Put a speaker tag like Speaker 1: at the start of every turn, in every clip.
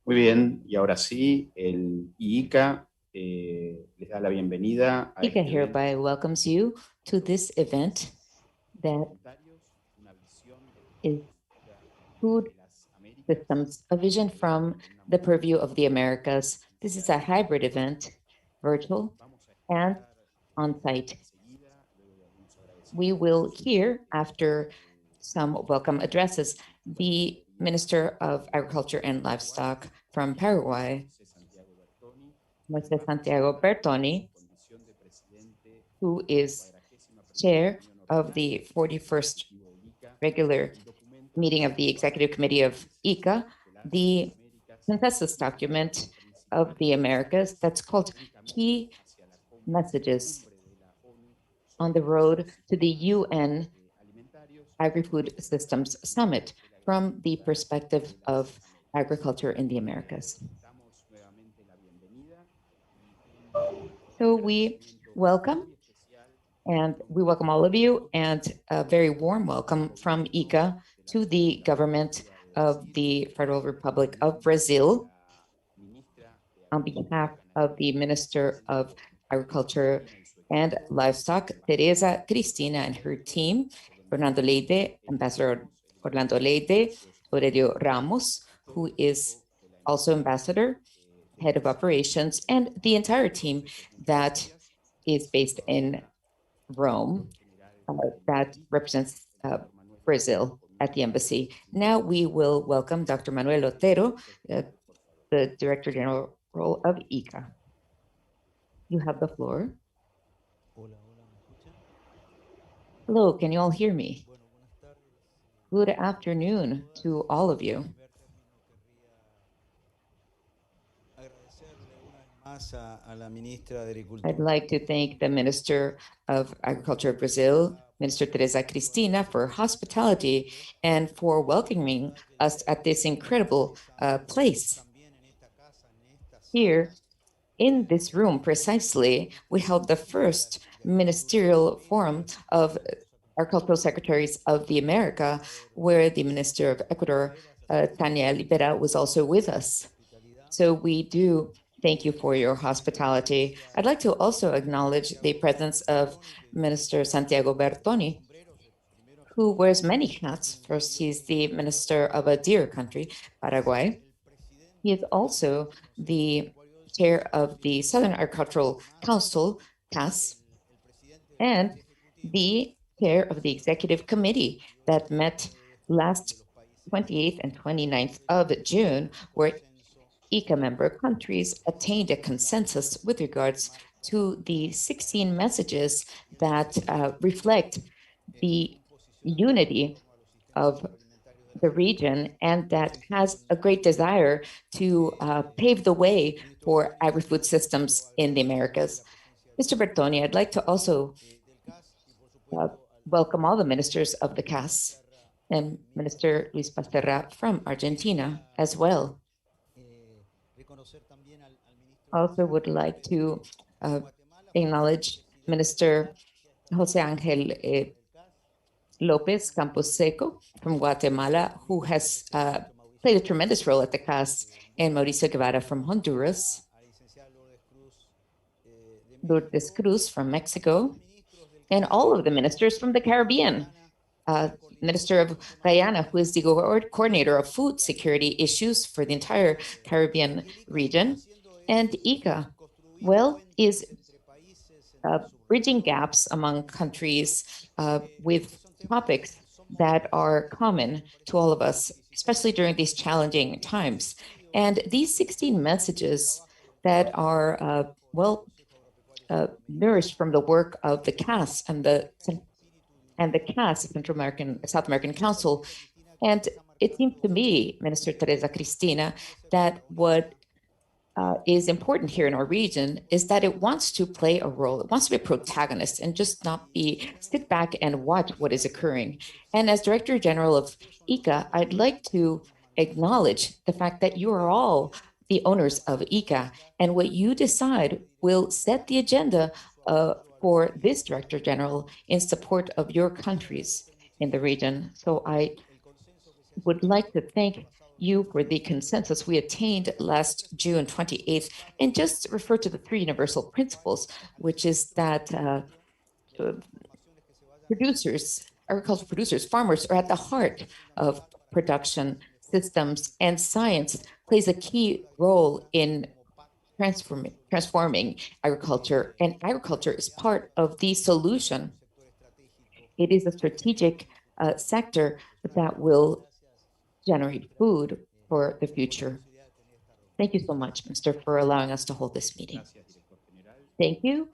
Speaker 1: Muy bien, y ahora sí, el IICA les da la bienvenida a
Speaker 2: ICA
Speaker 1: este evento
Speaker 2: hereby welcomes you to this event that
Speaker 1: una visión de
Speaker 2: is
Speaker 1: de
Speaker 2: Food
Speaker 1: las Américas,
Speaker 2: Systems, a vision from
Speaker 1: con una
Speaker 2: the
Speaker 1: muestra
Speaker 2: purview of the Americas. This is a hybrid event, virtual
Speaker 1: vamos a
Speaker 2: and
Speaker 1: escuchar
Speaker 2: on-site.
Speaker 1: enseguida, luego de algunos
Speaker 2: We will
Speaker 1: agradecimientos,
Speaker 2: hear, after some welcome addresses,
Speaker 1: Secretario
Speaker 2: the Minister of Agriculture and Livestock from Paraguay,
Speaker 1: José Santiago Bertoni,
Speaker 2: Mr. Santiago Bertoni,
Speaker 1: condición de presidente
Speaker 2: who
Speaker 1: de la
Speaker 2: is
Speaker 1: 41ª
Speaker 2: chair
Speaker 1: reunión
Speaker 2: of
Speaker 1: ordinaria
Speaker 2: the
Speaker 1: del Comité
Speaker 2: 41st
Speaker 1: Ejecutivo del ICA.
Speaker 2: regular
Speaker 1: El documento
Speaker 2: meeting of the
Speaker 1: presentado
Speaker 2: Executive Committee
Speaker 1: al
Speaker 2: of
Speaker 1: país
Speaker 2: ICA,
Speaker 1: de las
Speaker 2: the
Speaker 1: Américas
Speaker 2: consensus
Speaker 1: señala
Speaker 2: document
Speaker 1: los
Speaker 2: of the
Speaker 1: principales
Speaker 2: Americas that's
Speaker 1: mensajes
Speaker 2: called
Speaker 1: en camino
Speaker 2: Key
Speaker 1: hacia la
Speaker 2: Messages
Speaker 1: cumbre de la ONU
Speaker 2: on
Speaker 1: sobre
Speaker 2: the
Speaker 1: los
Speaker 2: Road to the
Speaker 1: sistemas
Speaker 2: UN
Speaker 1: alimentarios
Speaker 2: Agri-food Systems Summit
Speaker 1: de la
Speaker 2: from the
Speaker 1: agricultura
Speaker 2: perspective
Speaker 1: de las
Speaker 2: of
Speaker 1: Américas.
Speaker 2: agriculture in the Americas.
Speaker 1: Damos nuevamente la bienvenida y un
Speaker 2: So we
Speaker 1: agradecimiento
Speaker 2: welcome,
Speaker 1: muy especial en
Speaker 2: and we
Speaker 1: nombre
Speaker 2: welcome all of
Speaker 1: del
Speaker 2: you, and
Speaker 1: gobierno
Speaker 2: a very warm
Speaker 1: del
Speaker 2: welcome from
Speaker 1: gobierno
Speaker 2: ICA
Speaker 1: de la
Speaker 2: to the
Speaker 1: República
Speaker 2: government
Speaker 1: Federativa de
Speaker 2: of
Speaker 1: Brasil,
Speaker 2: the Federal Republic
Speaker 1: en
Speaker 2: of
Speaker 1: nombre de
Speaker 2: Brazil,
Speaker 1: la ministra de
Speaker 2: on
Speaker 1: Agricultura,
Speaker 2: behalf
Speaker 1: Ganadería
Speaker 2: of
Speaker 1: y
Speaker 2: the Minister
Speaker 1: Pesca,
Speaker 2: of
Speaker 1: Teresa
Speaker 2: Agriculture
Speaker 1: Cristina y su
Speaker 2: and
Speaker 1: equipo,
Speaker 2: Livestock,
Speaker 1: el
Speaker 2: Teresa
Speaker 1: embajador
Speaker 2: Cristina, and her team,
Speaker 1: por donde
Speaker 2: Fernando Leide, Ambassador
Speaker 1: esperamos en los
Speaker 2: Orlando
Speaker 1: próximos
Speaker 2: Leide,
Speaker 1: minutos
Speaker 2: Aurelio
Speaker 1: escuchar
Speaker 2: Ramos,
Speaker 1: todo
Speaker 2: who
Speaker 1: el
Speaker 2: is
Speaker 1: equipo de la
Speaker 2: also
Speaker 1: embajada
Speaker 2: ambassador,
Speaker 1: de
Speaker 2: head of
Speaker 1: Brasil.
Speaker 2: operations, and the entire
Speaker 1: Todos
Speaker 2: team
Speaker 1: ellos, muchas
Speaker 2: that
Speaker 1: gracias.
Speaker 2: is based
Speaker 1: Saludo
Speaker 2: in
Speaker 1: ahora al
Speaker 2: Rome,
Speaker 1: director general del
Speaker 2: that
Speaker 1: ICA,
Speaker 2: represents
Speaker 1: el doctor Manuel Otero,
Speaker 2: Brazil
Speaker 1: con un
Speaker 2: at the
Speaker 1: breve
Speaker 2: embassy. Now
Speaker 1: introducción.
Speaker 2: we will welcome Dr. Manuel Otero,
Speaker 1: Director
Speaker 2: uh,
Speaker 1: general, por favor.
Speaker 2: the Director General of ICA. You have the floor.
Speaker 3: Hola, hola, ¿me escuchan?
Speaker 2: Hello, can you all hear me?
Speaker 3: Bueno, buenas tardes.
Speaker 2: Good
Speaker 3: Buenos días a
Speaker 2: afternoon
Speaker 3: todas.
Speaker 2: to all of
Speaker 3: En
Speaker 2: you.
Speaker 3: primer término, querría agradecerle una vez más a la ministra de
Speaker 2: I'd
Speaker 3: Agricultura
Speaker 2: like to thank the Minister of Agriculture of Brazil, Minister Teresa Cristina, for hospitality and for welcoming us at this incredible place. Here in this room, precisely, we held the first ministerial forum of agricultural secretaries of the America, where the Minister of Ecuador, Tania Libera, was also with us. So we do thank you for your hospitality. I'd like to also acknowledge the presence of Minister Santiago Bertoni, who wears many hats. First, he's the minister of a dear country, Paraguay. He is also the chair of the Southern Agricultural Council, CAS, and the chair of the executive committee that met last 28th and 29th of June, where ICA member countries attained a consensus with regards to the 16 messages that reflect the unity of the region and that has a great desire to pave the way for agri-food systems in the Americas. Mr. Bertoni, I'd like to also uh, welcome all the ministers of the CAS and Minister Luis Pasterra from Argentina as well. Also would like to acknowledge Minister Jose Angel Lopez Camposeco from Guatemala, who has played a tremendous role at the CAS, and Mauricio Guevara from Honduras, Lourdes Cruz from Mexico, and all of the ministers from the Caribbean. Minister of Guyana, who is the coordinator of food security issues for the entire Caribbean region, and ICA, well, is bridging gaps among countries with topics that are common to all of us, especially during these challenging times. And these 16 messages that are, nourished from the work of the CAS and the CAS, Central American, South American Council. And it seems to me, Minister Teresa Cristina, that what is important here in our region is that it wants to play a role. It wants to be a protagonist and just not be sit back and watch what is occurring. And as Director General of ICA, I'd like to acknowledge the fact that you are all the owners of ICA, and what you decide will set the agenda for this Director General in support of your countries in the region. So I would like to thank you for the consensus we attained last June 28th, and just refer to the three universal principles, which is that agricultural producers, farmers are at the heart of production systems, and science plays a key role in transforming agriculture, and agriculture is part of the solution. It is a strategic sector that will generate food for the future. Thank you so much, Mr., for allowing us to hold this meeting. Thank you,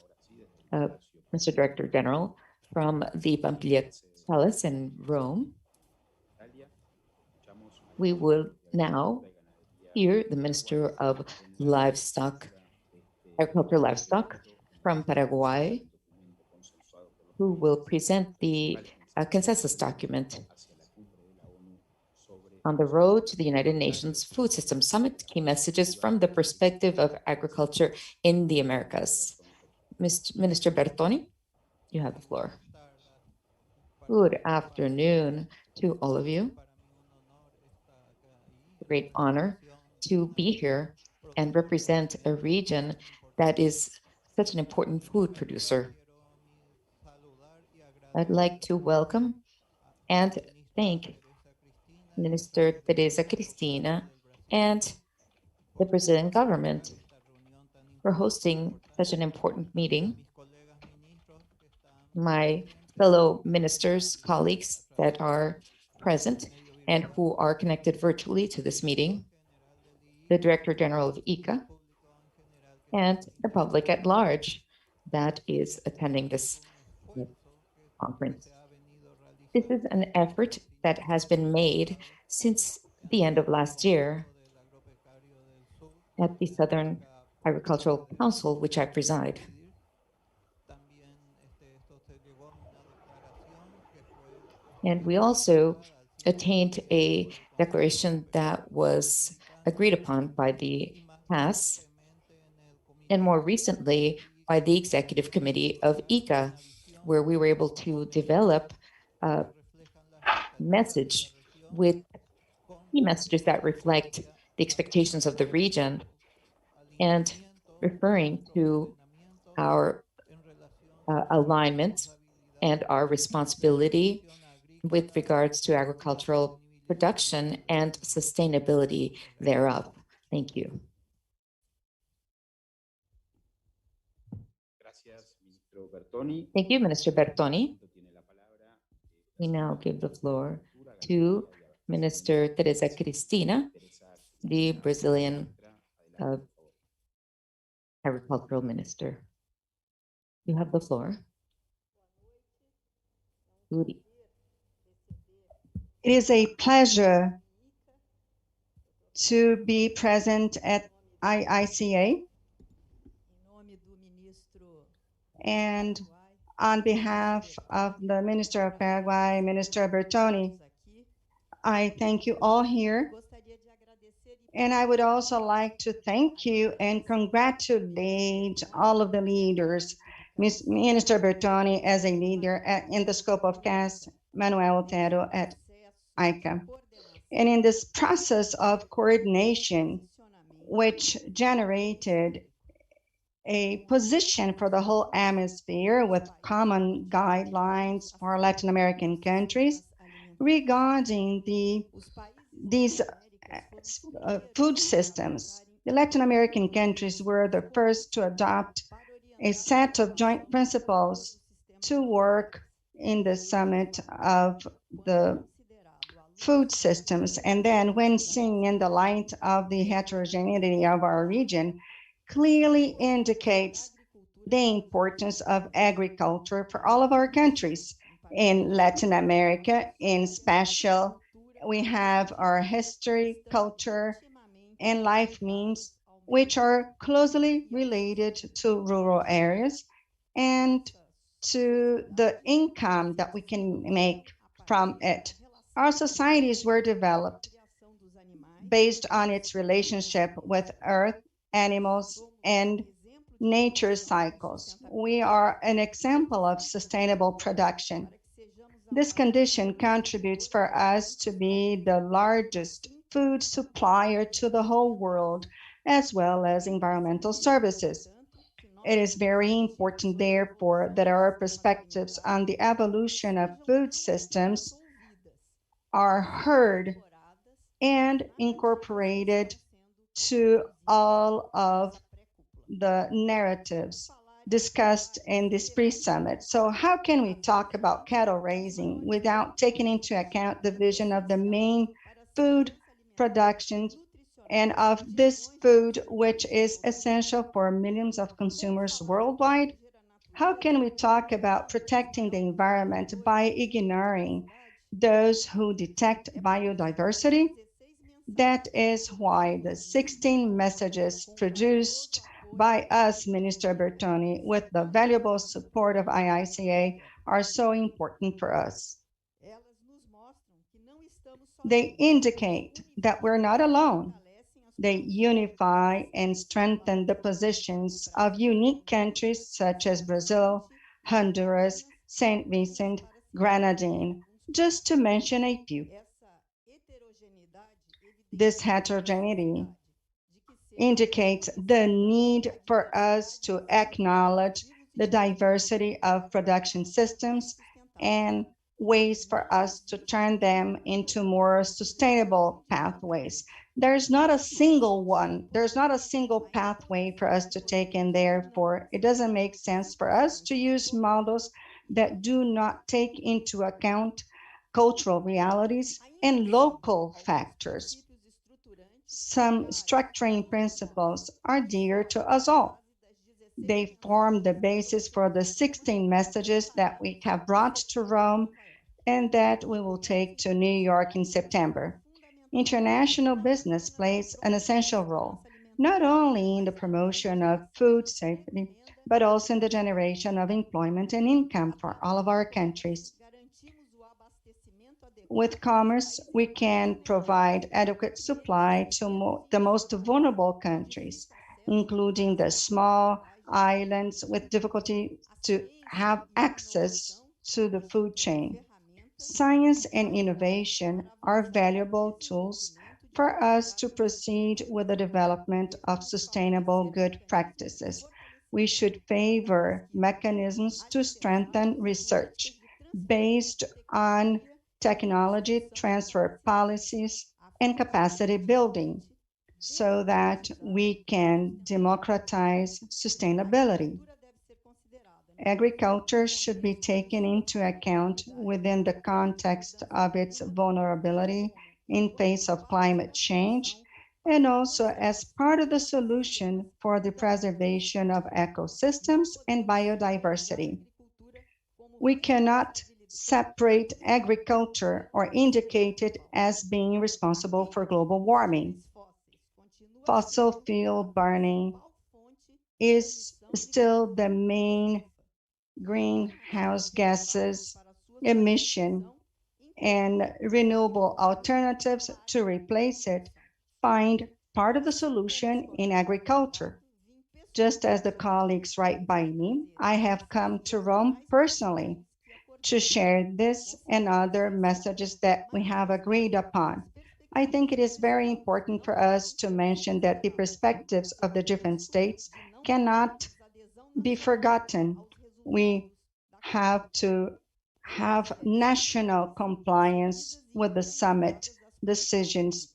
Speaker 2: Mr. Director General, from the Pampiglia Palace in Rome. We will now hear the Minister of Livestock, Agriculture Livestock from Paraguay, who will present the consensus document on the road to the United Nations Food System Summit, key messages from the perspective of agriculture in the Americas. Minister Bertoni, you have the floor. Good afternoon to all of you. Great honor to be here and represent a region that is such an important food producer. I'd like to welcome and thank Minister Teresa Cristina and the Brazilian government for hosting such an important meeting. My fellow ministers, colleagues that are present and who are connected virtually to this meeting, the Director General of ICA, and the public at large that is attending this conference. This is an effort that has been made since the end of last year at the Southern Agricultural Council, which I preside. And we also attained a declaration that was agreed upon by the PAS and more recently by the Executive Committee of ICA, where we were able to develop a message with key messages that reflect the expectations of the region and referring to our alignment and our responsibility with regards to agricultural production and sustainability thereof. Thank you. Thank you, Minister Bertoni. We now give the floor to Minister Teresa Cristina, the Brazilian Agricultural Minister. You have the floor.
Speaker 4: It is a pleasure to be present at IICA. And on behalf of the Minister of Paraguay, Minister Bertoni, I thank you all here. And I would also like to thank you and congratulate all of the leaders, Minister Bertoni as a leader in the scope of CAS, Manuel Otero at ICA. And in this process of coordination, which generated a position for the whole hemisphere with common guidelines for Latin American countries regarding these food systems. The Latin American countries were the first to adopt a set of joint principles to work in the summit of the food systems. And then when seen in the light of the heterogeneity of our region, clearly indicates the importance of agriculture for all of our countries. In Latin America, in special, we have our history, culture, and life means, which are closely related to rural areas and to the income that we can make from it. Our societies were developed based on its relationship with earth, animals, and nature cycles. We are an example of sustainable production. This condition contributes for us to be the largest food supplier to the whole world, as well as environmental services. It is very important, therefore, that our perspectives on the evolution of food systems are heard and incorporated to all of the narratives discussed in this pre-summit. So how can we talk about cattle raising without taking into account the vision of the main food production and of this food, which is essential for millions of consumers worldwide? How can we talk about protecting the environment by ignoring those who detect biodiversity? That is why the 16 messages produced by us, Minister Bertoni, with the valuable support of IICA, are so important for us. They indicate that we're not alone. They unify and strengthen the positions of unique countries such as Brazil, Honduras, St. Vincent, Grenadine, just to mention a few. This heterogeneity indicates the need for us to acknowledge the diversity of production systems and ways for us to turn them into more sustainable pathways. There's not a single one, there's not a single pathway for us to take, and therefore it doesn't make sense for us to use models that do not take into account cultural realities and local factors. Some structuring principles are dear to us all. They form the basis for the 16 messages that we have brought to Rome and that we will take to New York in September. International business plays an essential role, not only in the promotion of food safety, but also in the generation of employment and income for all of our countries. With commerce, we can provide adequate supply to the most vulnerable countries, including the small islands with difficulty to have access to the food chain. Science and innovation are valuable tools for us to proceed with the development of sustainable good practices. We should favor mechanisms to strengthen research based on technology transfer policies and capacity building so that we can democratize sustainability. Agriculture should be taken into account within the context of its vulnerability in face of climate change and also as part of the solution for the preservation of ecosystems and biodiversity. We cannot separate agriculture or indicate it as being responsible for global warming. Fossil fuel burning is still the main greenhouse gases emission, and renewable alternatives to replace it find part of the solution in agriculture. Just as the colleagues right by me, I have come to Rome personally to share this and other messages that we have agreed upon. I think it is very important for us to mention that the perspectives of the different states cannot be forgotten. We have to have national compliance with the summit decisions.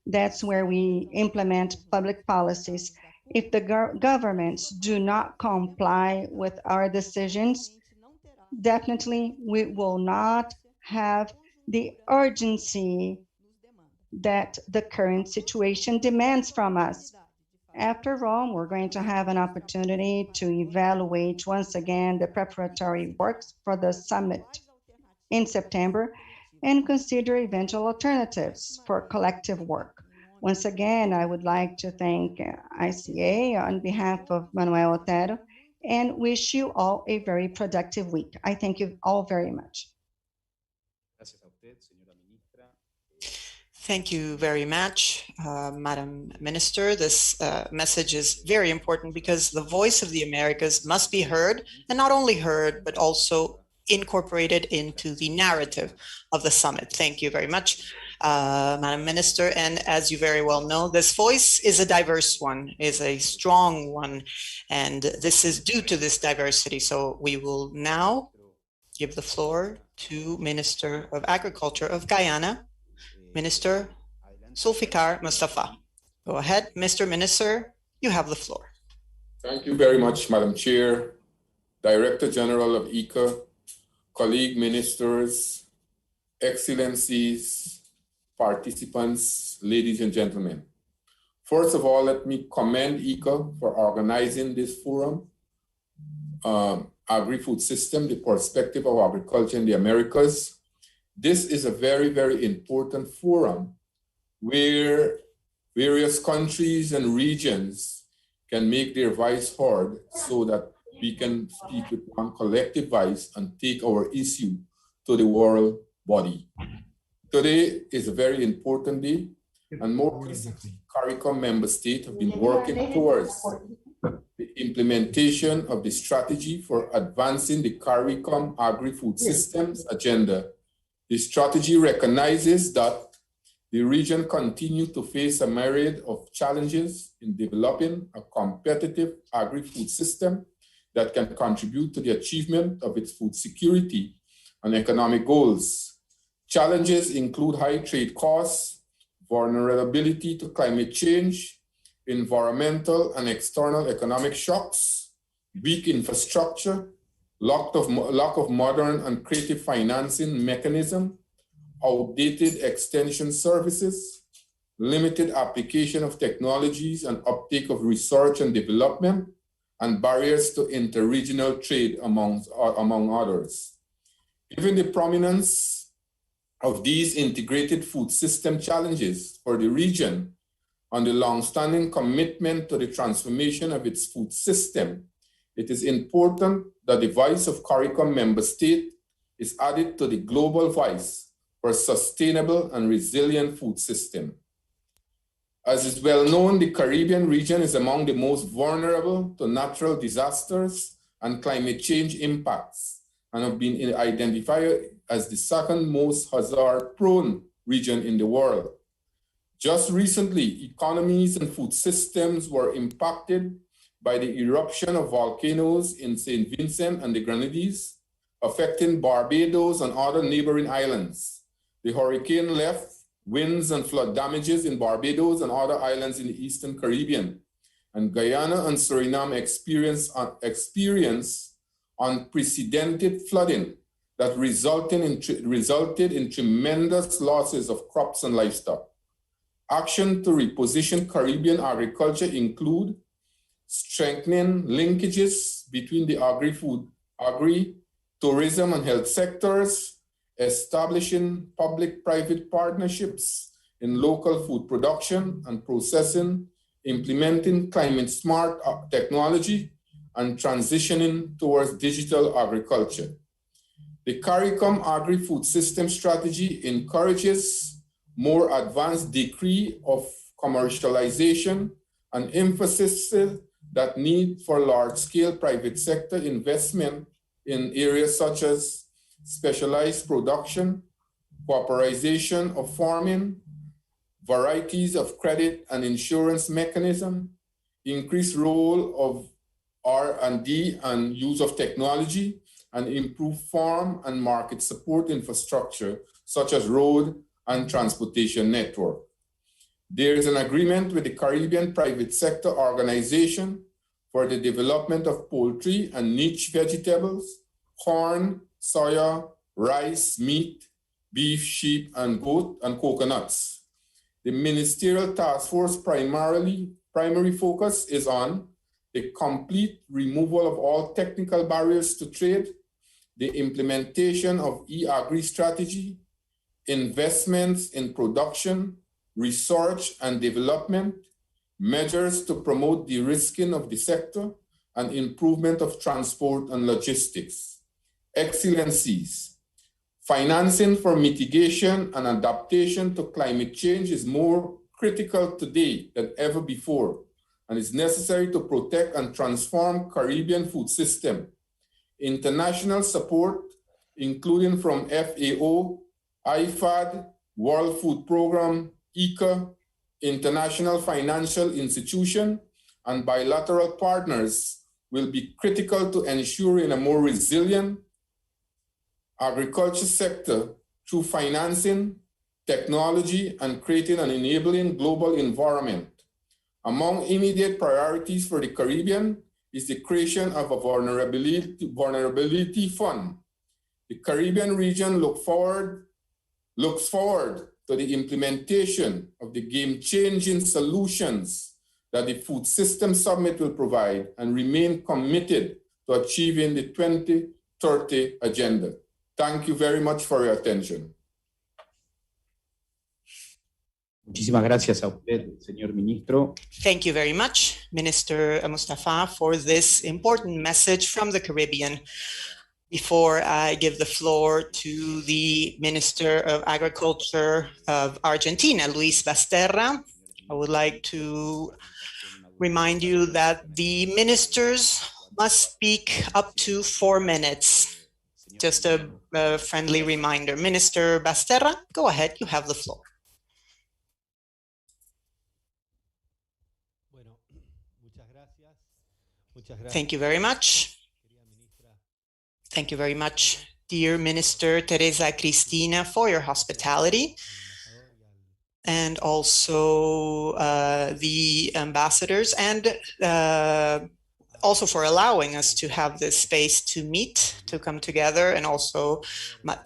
Speaker 4: That's where we implement public policies. If the governments do not comply with our decisions, definitely we will not have the urgency that the current situation demands from us. After Rome, we're going to have an opportunity to evaluate once again the preparatory works for the summit in September and consider eventual alternatives for collective work. Once again, I would like to thank ICA on behalf of Manuel Otero and wish you all a very productive week. I thank you all very much.
Speaker 5: Thank you very much, Madam Minister. This message is very important because the voice of the Americas must be heard, and not only heard, but also incorporated into the narrative of the summit. Thank you very much. Madam Minister. And as you very well know, this voice is a diverse one, is a strong one, and this is due to this diversity. So we will now give the floor to Minister of Agriculture of Guyana, Minister Zulfikar Mustafa. Go ahead, Mr. Minister, you have the floor.
Speaker 6: Thank you very much, Madam Chair, Director General of ICA, colleague ministers, excellencies, participants, ladies and gentlemen. First of all, let me commend ICA for organizing this forum, Agri-food system, the perspective of agriculture in the Americas. This is a very, very important forum where various countries and regions can make their voice heard so that we can speak with one collective voice and take our issue to the world body. Today is a very important day, and more recently, CARICOM member states have been working towards the implementation of the strategy for advancing the CARICOM agri-food systems agenda. The strategy recognizes that the region continues to face a myriad of challenges in developing a competitive agri-food system that can contribute to the achievement of its food security and economic goals. Challenges include high trade costs, vulnerability to climate change, environmental and external economic shocks, weak infrastructure, lack of modern and creative financing mechanism, outdated extension services, limited application of technologies and uptake of research and development, and barriers to interregional trade among others. Given the prominence of these integrated food system challenges for the region and the long-standing commitment to the transformation of its food system, it is important that the voice of CARICOM member state is added to the global voice for a sustainable and resilient food system. As is well known, the Caribbean region is among the most vulnerable to natural disasters and climate change impacts, and have been identified as the second most hazard-prone region in the world. Just recently, economies and food systems were impacted by the eruption of volcanoes in St. Vincent and the Grenadines, affecting Barbados and other neighboring islands. The hurricane left winds and flood damages in Barbados and other islands in the Eastern Caribbean. And Guyana and Suriname experienced unprecedented flooding that resulted in tremendous losses of crops and livestock. Action to reposition Caribbean agriculture include strengthening linkages between the agri-food, tourism and health sectors, establishing public-private partnerships in local food production and processing, implementing climate-smart technology, and transitioning towards digital agriculture. The CARICOM agri-food system strategy encourages more advanced degree of commercialization and emphasizes that need for large-scale private sector investment in areas such as specialized production, cooperation of farming, varieties of credit and insurance mechanism, increased role of R&D and use of technology, and improve farm and market support infrastructure such as road and transportation network. There is an agreement with the Caribbean Private Sector Organization for the development of poultry and niche vegetables, corn, soya, rice, meat, beef, sheep, and goat, and coconuts. The ministerial task force primary focus is on the complete removal of all technical barriers to trade, the implementation of e-agri strategy, investments in production, research and development, measures to promote de-risking of the sector, and improvement of transport and logistics. Excellencies, financing for mitigation and adaptation to climate change is more critical today than ever before, and is necessary to protect and transform Caribbean food system. International support, including from FAO, IFAD, World Food Program, ICA, international financial institution, and bilateral partners will be critical to ensuring a more resilient agriculture sector through financing, technology, and creating an enabling global environment. Among immediate priorities for the Caribbean is the creation of a vulnerability fund. The Caribbean region looks forward to the implementation of the game-changing solutions that the Food System Summit will provide, and remain committed to achieving the 2030 agenda. Thank you very much for your attention.
Speaker 1: Muchísimas gracias a usted, señor ministro.
Speaker 5: Thank you very much, Minister Mustafa, for this important message from the Caribbean. Before I give the floor to the Minister of Agriculture of Argentina, Luis Basterra, I would like to remind you that the ministers must speak up to 4 minutes. Just a friendly reminder. Minister Basterra, go ahead, you have the floor. Thank you very much. Thank you very much, dear Minister Teresa Cristina, for your hospitality, and also the ambassadors, and also for allowing us to have this space to meet, to come together, and also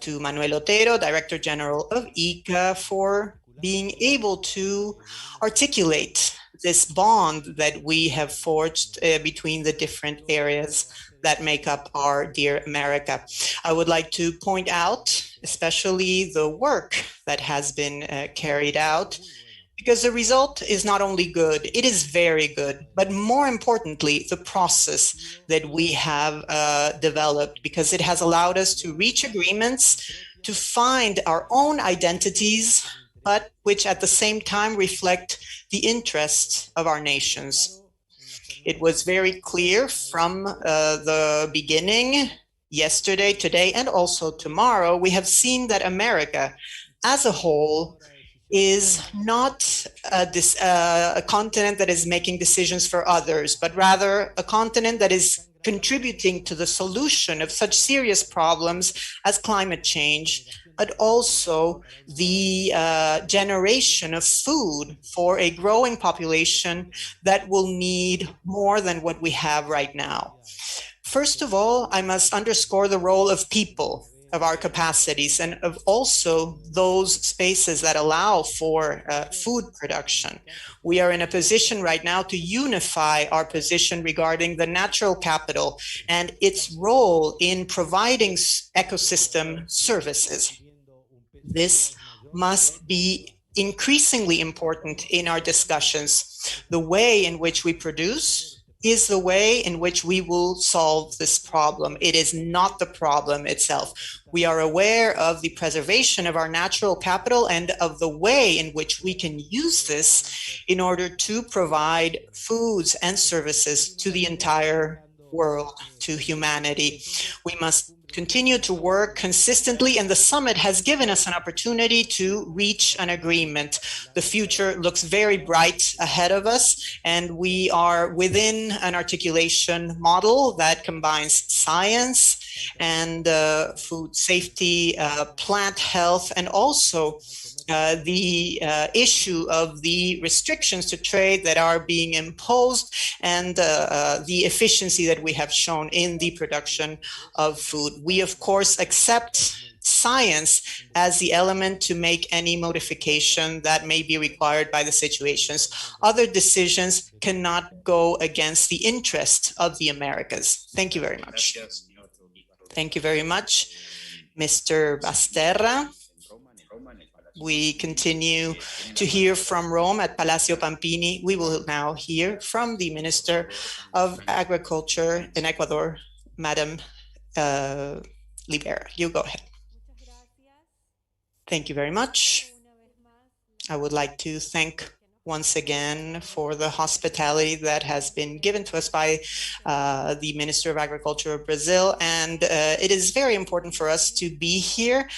Speaker 5: to Manuel Otero, Director General of ICA, for being able to articulate this bond that we have forged between the different areas that make up our dear America. I would like to point out especially the work that has been carried out, because the result is not only good, it is very good, but more importantly, the process that we have developed, because it has allowed us to reach agreements, to find our own identities, but which at the same time reflect the interests of our nations. It was very clear from the beginning, yesterday, today, and also tomorrow, we have seen that America as a whole is not a continent that is making decisions for others, but rather a continent that is contributing to the solution of such serious problems as climate change, but also the generation of food for a growing population that will need more than what we have right now. First of all, I must underscore the role of people, of our capacities, and of also those spaces that allow for food production. We are in a position right now to unify our position regarding the natural capital and its role in providing ecosystem services. This must be increasingly important in our discussions. The way in which we produce is the way in which we will solve this problem. It is not the problem itself. We are aware of the preservation of our natural capital and of the way in which we can use this in order to provide foods and services to the entire world, to humanity. We must continue to work consistently, and the summit has given us an opportunity to reach an agreement. The future looks very bright ahead of us, and we are within an articulation model that combines science and food safety, plant health, and also the issue of the restrictions to trade that are being imposed, and the efficiency that we have shown in the production of food. We, of course, accept science as the element to make any modification that may be required by the situations. Other decisions cannot go against the interest of the Americas. Thank you very much. Thank you very much, Mr. Basterra. We continue to hear from Rome at Palacio Pampini. We will now hear from the Minister of Agriculture in Ecuador, Madam Libera. You go ahead. Thank you very much. I would like to thank once again for the hospitality that has been given to us by the Minister of Agriculture of Brazil. And it is very important for us to be here.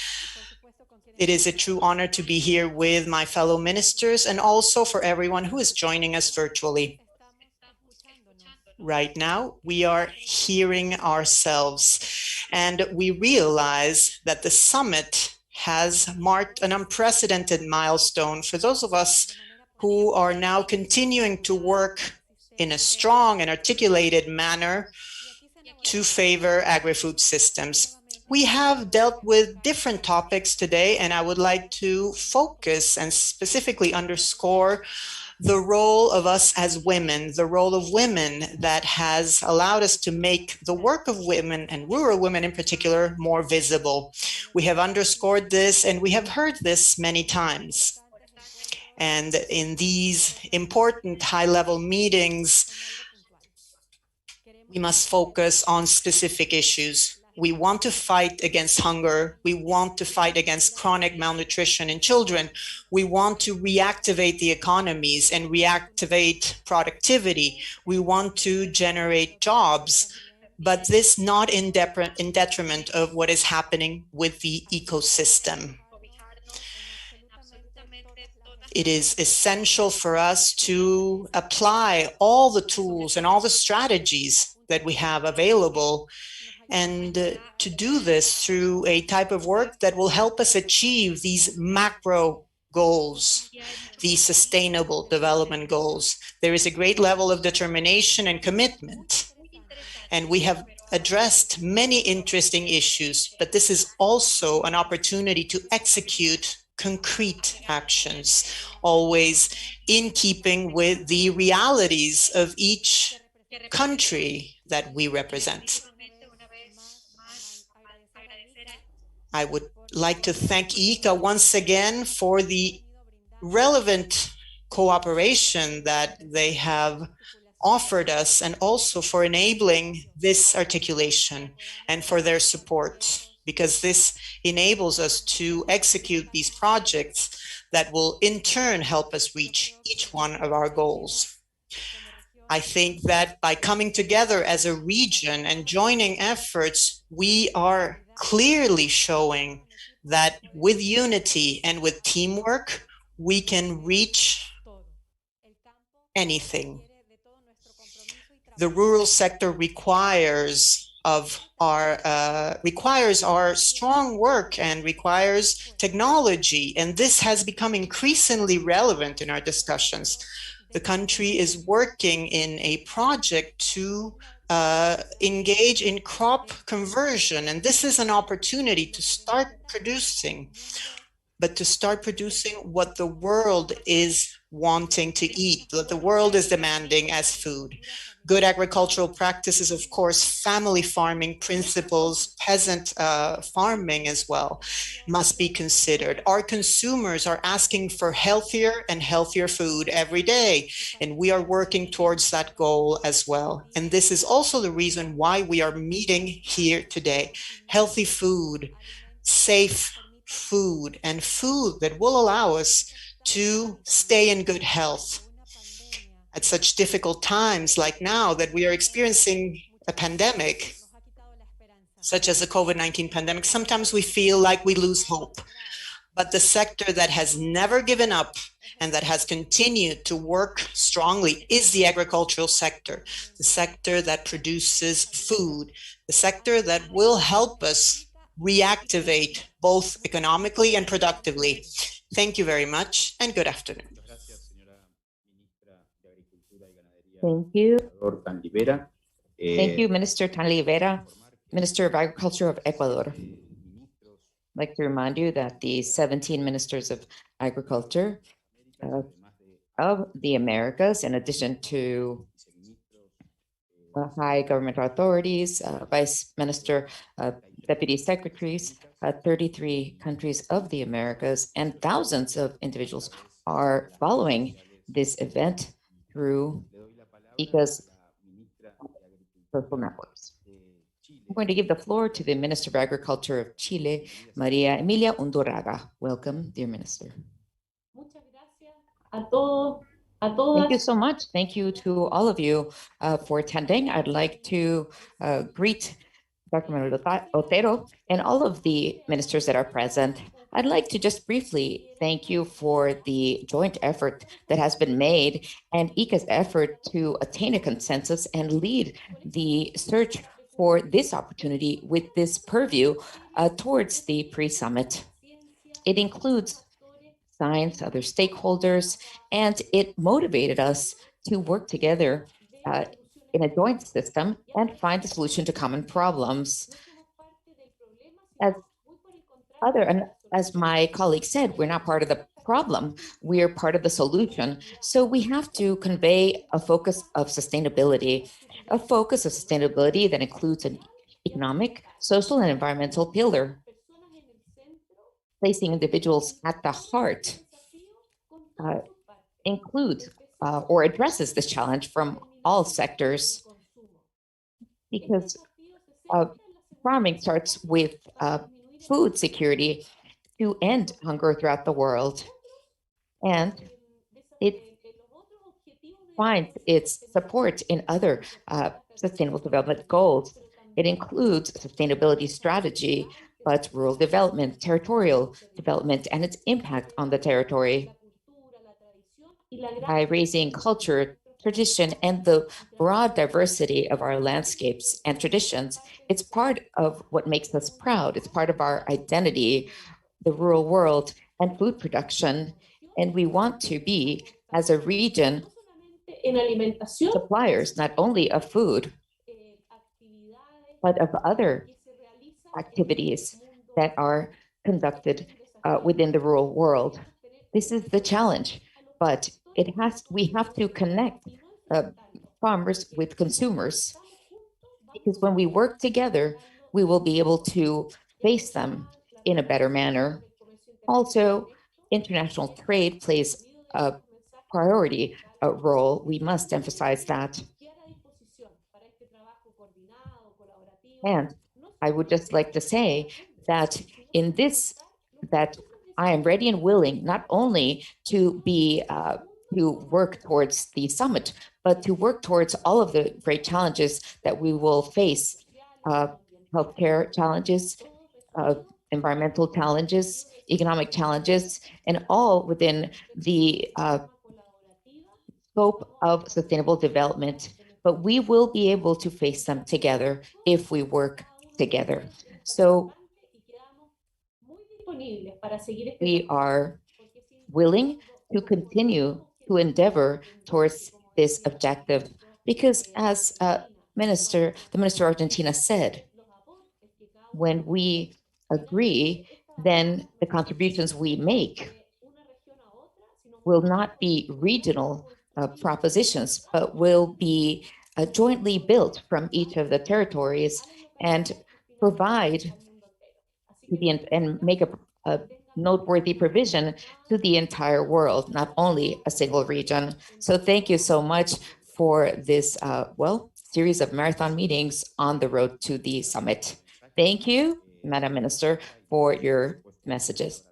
Speaker 5: It is a true honor to be here with my fellow ministers and also for everyone who is joining us virtually. Right now, we are hearing ourselves and we realize that the summit has marked an unprecedented milestone for those of us who are now continuing to work in a strong and articulated manner to favor agri-food systems. We have dealt with different topics today, and I would like to focus and specifically underscore the role of us as women, the role of women that has allowed us to make the work of women and rural women in particular more visible. We have underscored this and we have heard this many times. And in these important high-level meetings, we must focus on specific issues. We want to fight against hunger. We want to fight against chronic malnutrition in children. We want to reactivate the economies and reactivate productivity. We want to generate jobs, but this not in detriment of what is happening with the ecosystem. It is essential for us to apply all the tools and all the strategies that we have available, and to do this through a type of work that will help us achieve these macro goals, these sustainable development goals. There is a great level of determination and commitment, and we have addressed many interesting issues, but this is also an opportunity to execute concrete actions, always in keeping with the realities of each country that we represent. I would like to thank ICA once again for the relevant cooperation that they have offered us, and also for enabling this articulation and for their support, because this enables us to execute these projects that will in turn help us reach each one of our goals. I think that by coming together as a region and joining efforts, we are clearly showing that with unity and with teamwork, we can reach anything. The rural sector requires our strong work and requires technology, and this has become increasingly relevant in our discussions. The country is working in a project to engage in crop conversion, and this is an opportunity to start producing, but to start producing what the world is wanting to eat, what the world is demanding as food. Good agricultural practices, of course, family farming principles, peasant farming as well, must be considered. Our consumers are asking for healthier and healthier food every day, and we are working towards that goal as well. And this is also the reason why we are meeting here today. Healthy food, safe food, and food that will allow us to stay in good health. At such difficult times like now that we are experiencing a pandemic, such as the COVID-19 pandemic, sometimes we feel like we lose hope. But the sector that has never given up and that has continued to work strongly is the agricultural sector, the sector that produces food, the sector that will help us reactivate both economically and productively. Thank you very much and good afternoon.
Speaker 2: Thank you. Thank you, Minister Tanlivera, Minister of Agriculture of Ecuador. I'd like to remind you that the 17 ministers of agriculture of the Americas, in addition to high government authorities, vice minister, deputy secretaries, 33 countries of the Americas, and thousands of individuals are following this event through ICA's social networks. I'm going to give the floor to the Minister of Agriculture of Chile, Maria Emilia Undurraga. Welcome, dear Minister. Thank you so much. Thank you to all of you for attending. I'd like to greet Dr. Manuel Otero, and all of the ministers that are present. I'd like to just briefly thank you for the joint effort that has been made and ICA's effort to attain a consensus and lead the search for this opportunity with this purview towards the pre-summit. It includes science, other stakeholders, and it motivated us to work together in a joint system and find a solution to common problems. As my colleague said, we're not part of the problem, we are part of the solution. So we have to convey a focus of sustainability that includes an economic, social, and environmental pillar, placing individuals at the heart, includes or addresses this challenge from all sectors, because farming starts with food security to end hunger throughout the world. And it finds its support in other sustainable development goals. It includes sustainability strategy, but rural development, territorial development, and its impact on the territory. By raising culture, tradition, and the broad diversity of our landscapes and traditions, it's part of what makes us proud. It's part of our identity, the rural world, and food production. And we want to be, as a region, suppliers not only of food, but of other activities that are conducted within the rural world. This is the challenge, but we have to connect farmers with consumers, because when we work together, we will be able to face them in a better manner. Also, international trade plays a priority role. We must emphasize that. And I would just like to say that in this, that I am ready and willing not only to be to work towards the summit, but to work towards all of the great challenges that we will face: healthcare challenges, environmental challenges, economic challenges, and all within the scope of sustainable development. But we will be able to face them together if we work together. So we are willing to continue to endeavor towards this objective, because as the Minister of Argentina said, when we agree, then the contributions we make will not be regional propositions, but will be jointly built from each of the territories and provide and make a noteworthy provision to the entire world, not only a single region. So thank you so much for this, series of marathon meetings on the road to the summit. Thank you, Madam Minister, for your messages.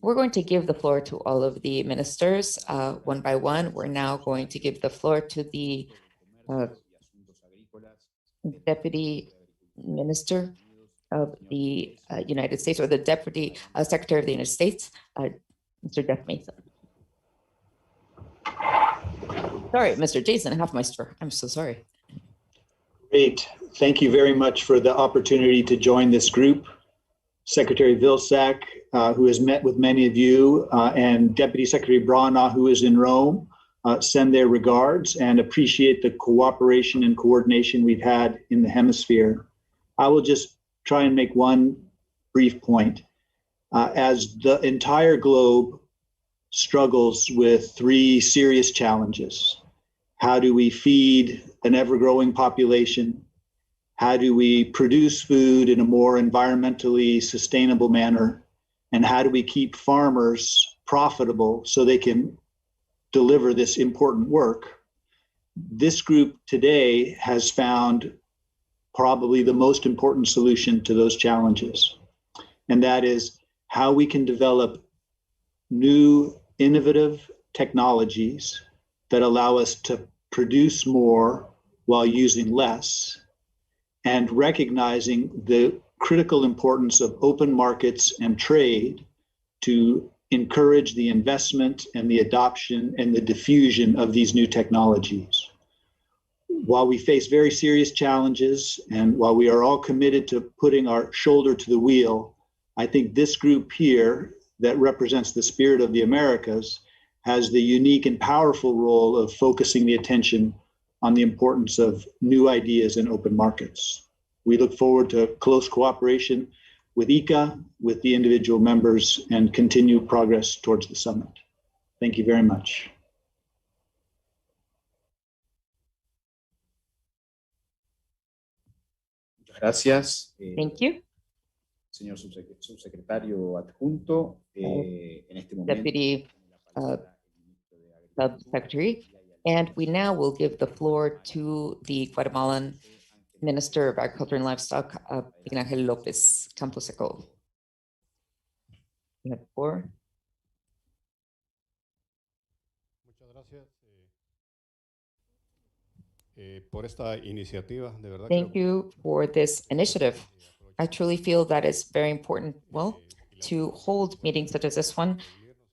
Speaker 2: We're going to give the floor to all of the ministers one by one. We're now going to give the floor to the Deputy Minister of the United States, or the Deputy Secretary of the United States, Mr. Jeff Mason. Sorry, Mr. Jason Hoffmeister. I'm so sorry.
Speaker 7: Great. Thank you very much for the opportunity to join this group. Secretary Vilsack, who has met with many of you, and Deputy Secretary Brana, who is in Rome, send their regards and appreciate the cooperation and coordination we've had in the hemisphere. I will just try and make one brief point. As the entire globe struggles with three serious challenges: how do we feed an ever-growing population? How do we produce food in a more environmentally sustainable manner? And how do we keep farmers profitable so they can deliver this important work? This group today has found probably the most important solution to those challenges. And that is how we can develop new innovative technologies that allow us to produce more while using less, and recognizing the critical importance of open markets and trade to encourage the investment and the adoption and the diffusion of these new technologies. While we face very serious challenges and while we are all committed to putting our shoulder to the wheel, I think this group here that represents the spirit of the Americas has the unique and powerful role of focusing the attention on the importance of new ideas and open markets. We look forward to close cooperation with ICA, with the individual members, and continued progress towards the summit. Thank you very much.
Speaker 1: Gracias.
Speaker 2: Thank you,
Speaker 1: Señor subsecretario adjunto, en este momento.
Speaker 2: Deputy Subsecretary. And we now will give the floor to the Guatemalan Minister of Agriculture and Livestock, Miguel Ángel López Camposeco. You have the floor.
Speaker 8: Muchas gracias por esta iniciativa. De verdad
Speaker 2: Thank you for this initiative. I truly feel that it's very important, well, to hold meetings such as this one,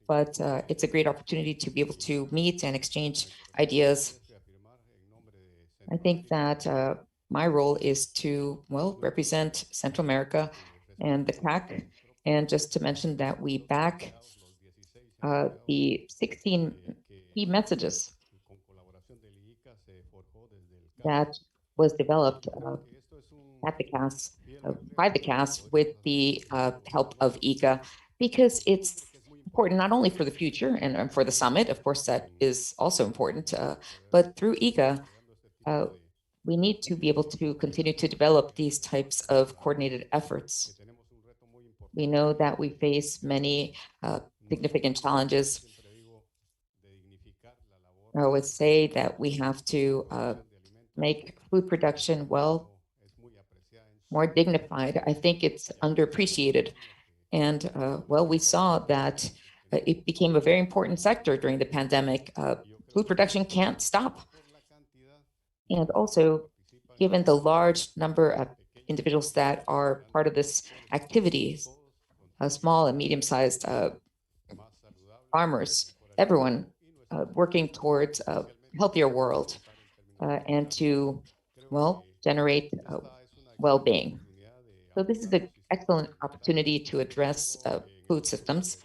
Speaker 2: but it's a great opportunity to be able to meet and exchange ideas. I think that my role is to, well, represent Central America and the CAC, and just to mention that we back the 16 key messages that was developed at the CAS, by the CAS, with the help of ICA, because it's important not only for the future and for the summit, of course, that is also important, but through ICA, we need to be able to continue to develop these types of coordinated efforts. We know that we face many significant challenges. I always say that we have to make food production, well, more dignified. I think it's underappreciated. And well, we saw that it became a very important sector during the pandemic. Food production can't stop. And also, given the large number of individuals that are part of this activity, small and medium-sized farmers, everyone working towards a healthier world and to, well, generate well-being. So this is an excellent opportunity to address food systems,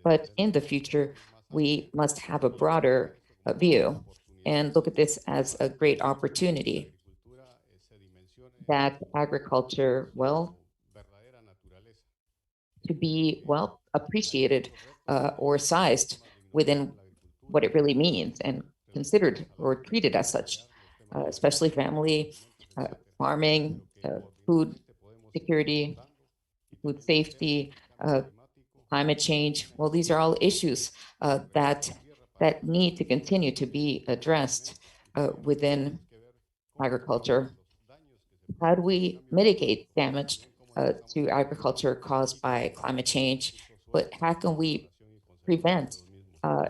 Speaker 2: but in the future, we must have a broader view and look at this as a great opportunity that agriculture, well, to be, well, appreciated or sized within what it really means and considered or treated as such, especially family, farming, food security, food safety, climate change. Well, these are all issues that need to continue to be addressed within agriculture. How do we mitigate damage to agriculture caused by climate change? But how can we prevent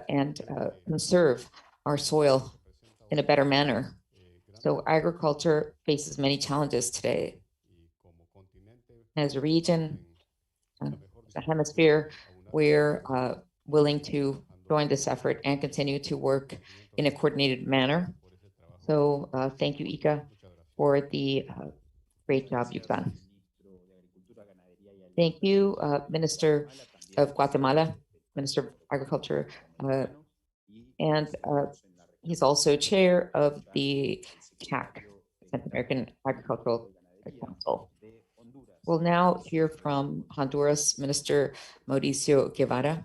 Speaker 2: and conserve our soil in a better manner? So agriculture faces many challenges today. As a region, a hemisphere, we're willing to join this effort and continue to work in a coordinated manner. So thank you, ICA, for the great job you've done. Thank you, Minister of Guatemala, Minister of Agriculture, and he's also chair of the CAC, Central American Agricultural Council. We'll now hear from Honduras Minister Mauricio Guevara.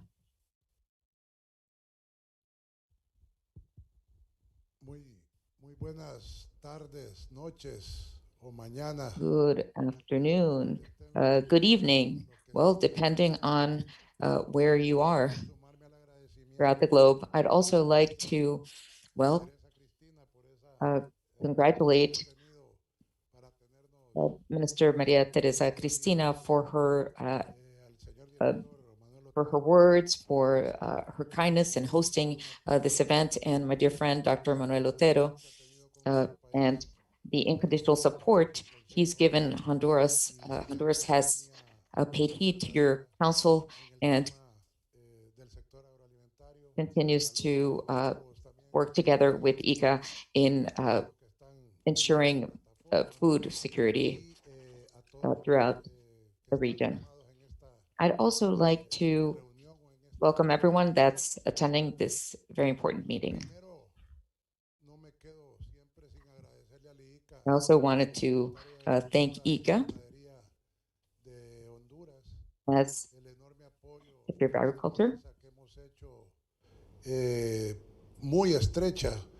Speaker 9: Muy buenas tardes, noches, o mañana.
Speaker 2: Good afternoon, good evening. Well, depending on where you are throughout the globe. I'd also like to, well, congratulate Minister Maria Teresa Cristina for her words, for her kindness in hosting this event, and my dear friend Dr. Manuel Otero, and the unconditional support he's given Honduras. Honduras has paid heed to your counsel and continues to work together with ICA in ensuring food security throughout the region. I'd also like to welcome everyone that's attending this very important meeting. I also wanted to thank ICA as Secretary of Agriculture.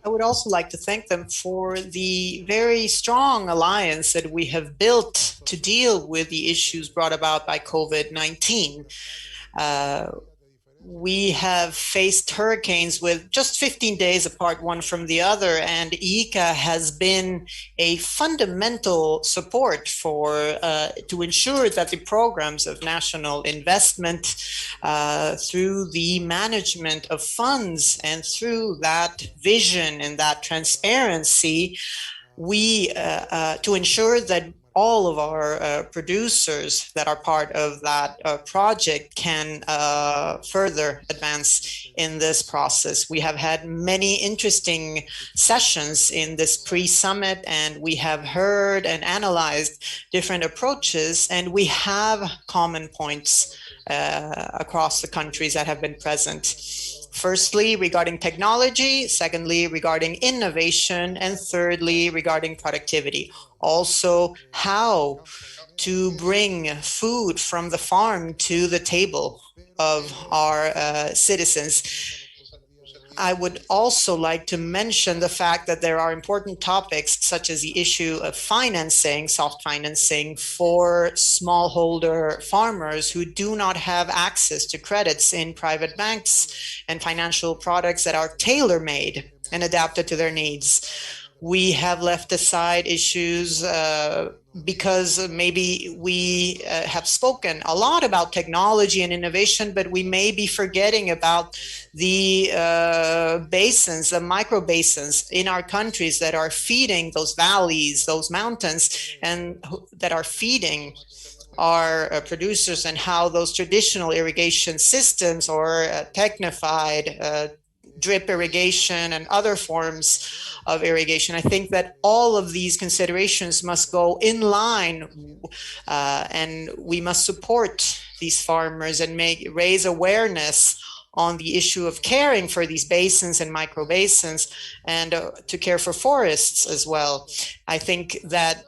Speaker 5: I would also like to thank them for the very strong alliance that we have built to deal with the issues brought about by COVID-19. We have faced hurricanes with just 15 days apart one from the other, and ICA has been a fundamental support for to ensure that the programs of national investment through the management of funds and through that vision and that transparency, we to ensure that all of our producers that are part of that project can further advance in this process. We have had many interesting sessions in this pre-summit, and we have heard and analyzed different approaches, and we have common points across the countries that have been present. Firstly, regarding technology, secondly, regarding innovation, and thirdly, regarding productivity. Also, how to bring food from the farm to the table of our citizens. I would also like to mention the fact that there are important topics such as the issue of financing, soft financing for smallholder farmers who do not have access to credits in private banks and financial products that are tailor-made and adapted to their needs. We have left aside issues because maybe we have spoken a lot about technology and innovation, but we may be forgetting about the basins, the micro basins in our countries that are feeding those valleys, those mountains, and that are feeding our producers, and how those traditional irrigation systems or technified drip irrigation and other forms of irrigation. I think that all of these considerations must go in line, and we must support these farmers and raise awareness on the issue of caring for these basins and micro basins, and to care for forests as well. I think that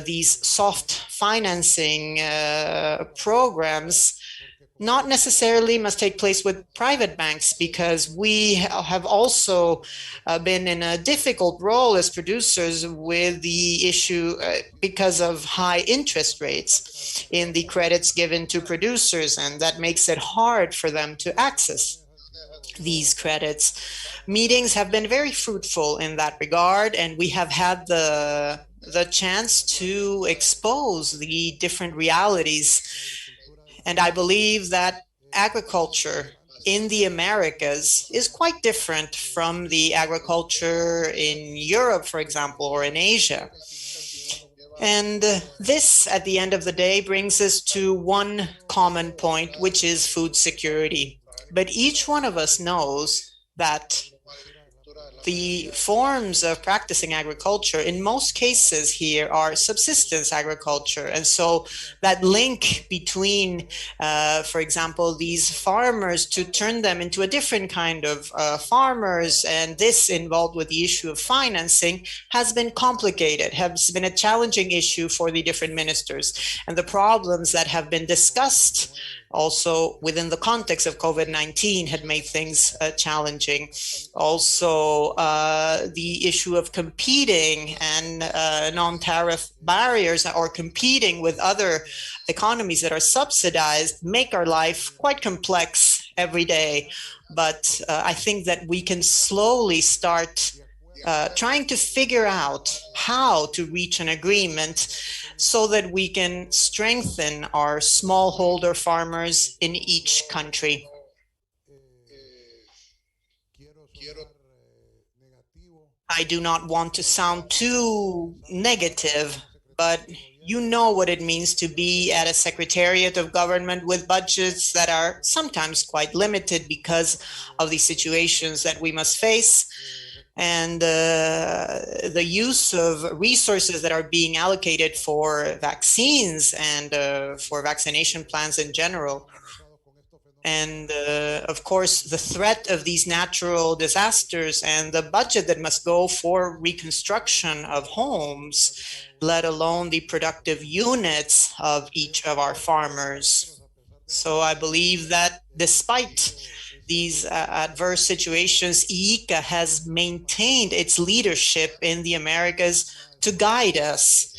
Speaker 5: these soft financing programs not necessarily must take place with private banks, because we have also been in a difficult role as producers with the issue because of high interest rates in the credits given to producers, and that makes it hard for them to access these credits. Meetings have been very fruitful in that regard, and we have had the chance to expose the different realities. And I believe that agriculture in the Americas is quite different from the agriculture in Europe, for example, or in Asia. And this, at the end of the day, brings us to one common point, which is food security. But each one of us knows that the forms of practicing agriculture in most cases here are subsistence agriculture. And so that link between, for example, these farmers, to turn them into a different kind of farmers, and this involved with the issue of financing, has been complicated, has been a challenging issue for the different ministers. And the problems that have been discussed also within the context of COVID-19 had made things challenging. Also, the issue of competing and non-tariff barriers, or competing with other economies that are subsidized, make our life quite complex every day. But I think that we can slowly start trying to figure out how to reach an agreement so that we can strengthen our smallholder farmers in each country. I do not want to sound too negative, but you know what it means to be at a secretariat of government with budgets that are sometimes quite limited because of the situations that we must face, and the use of resources that are being allocated for vaccines and for vaccination plans in general. And of course, the threat of these natural disasters and the budget that must go for reconstruction of homes, let alone the productive units of each of our farmers. So I believe that despite these adverse situations, IICA has maintained its leadership in the Americas to guide us.